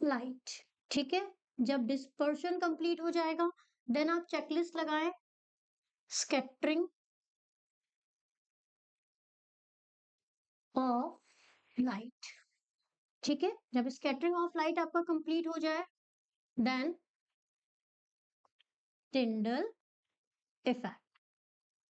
light. ठीक है, जब डिस्पर्शन कंप्लीट हो जाएगा देन आप चेकलिस्ट लगाएं स्कैटरिंग ऑफ लाइट। ठीक है, जब स्कैटरिंग ऑफ लाइट आपका कंप्लीट हो जाए देन टिंडल इफेक्ट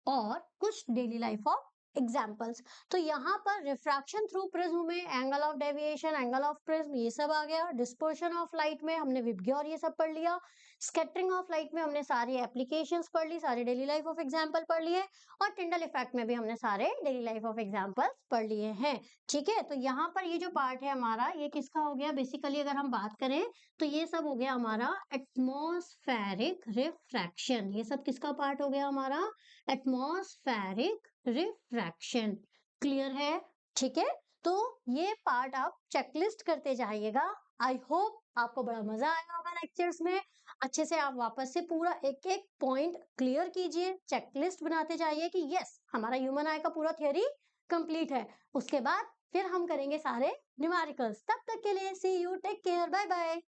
और कुछ डेली लाइफ ऑफ एग्जाम्पल्स। तो यहाँ पर रिफ्रैक्शन थ्रू प्रिज्म में angle of deviation, angle of prism ये सब आ गया। डिस्पर्शन ऑफ लाइट में हमने विबग्योर ये सब पढ़ लिया। स्कैटरिंग ऑफ लाइट में हमने सारी एप्लीकेशंस पढ़ ली, सारे डेली लाइफ ऑफ एग्जाम्पल पढ़ लिए, और टिंडल इफेक्ट में भी हमने सारे डेली लाइफ ऑफ एग्जाम्पल्स पढ़ लिए हैं। ठीक है, तो यहाँ पर ये जो पार्ट है हमारा ये किसका हो गया? बेसिकली अगर हम बात करें तो ये सब हो गया हमारा एटमॉस्फेरिक रिफ्रैक्शन। ये सब किसका पार्ट हो गया हमारा? Atmospheric refraction. क्लियर है? ठीक है, तो ये पार्ट आप चेकलिस्ट करते जाइएगा। आई होप आपको बड़ा मजा आया होगा लेक्चर्स में। अच्छे से आप वापस से पूरा एक एक पॉइंट क्लियर कीजिए, चेकलिस्ट बनाते जाइए कि यस हमारा ह्यूमन आई का पूरा थ्योरी कंप्लीट है। उसके बाद फिर हम करेंगे सारे न्यूमेरिकल्स। तब तक के लिए see you, take care, bye bye.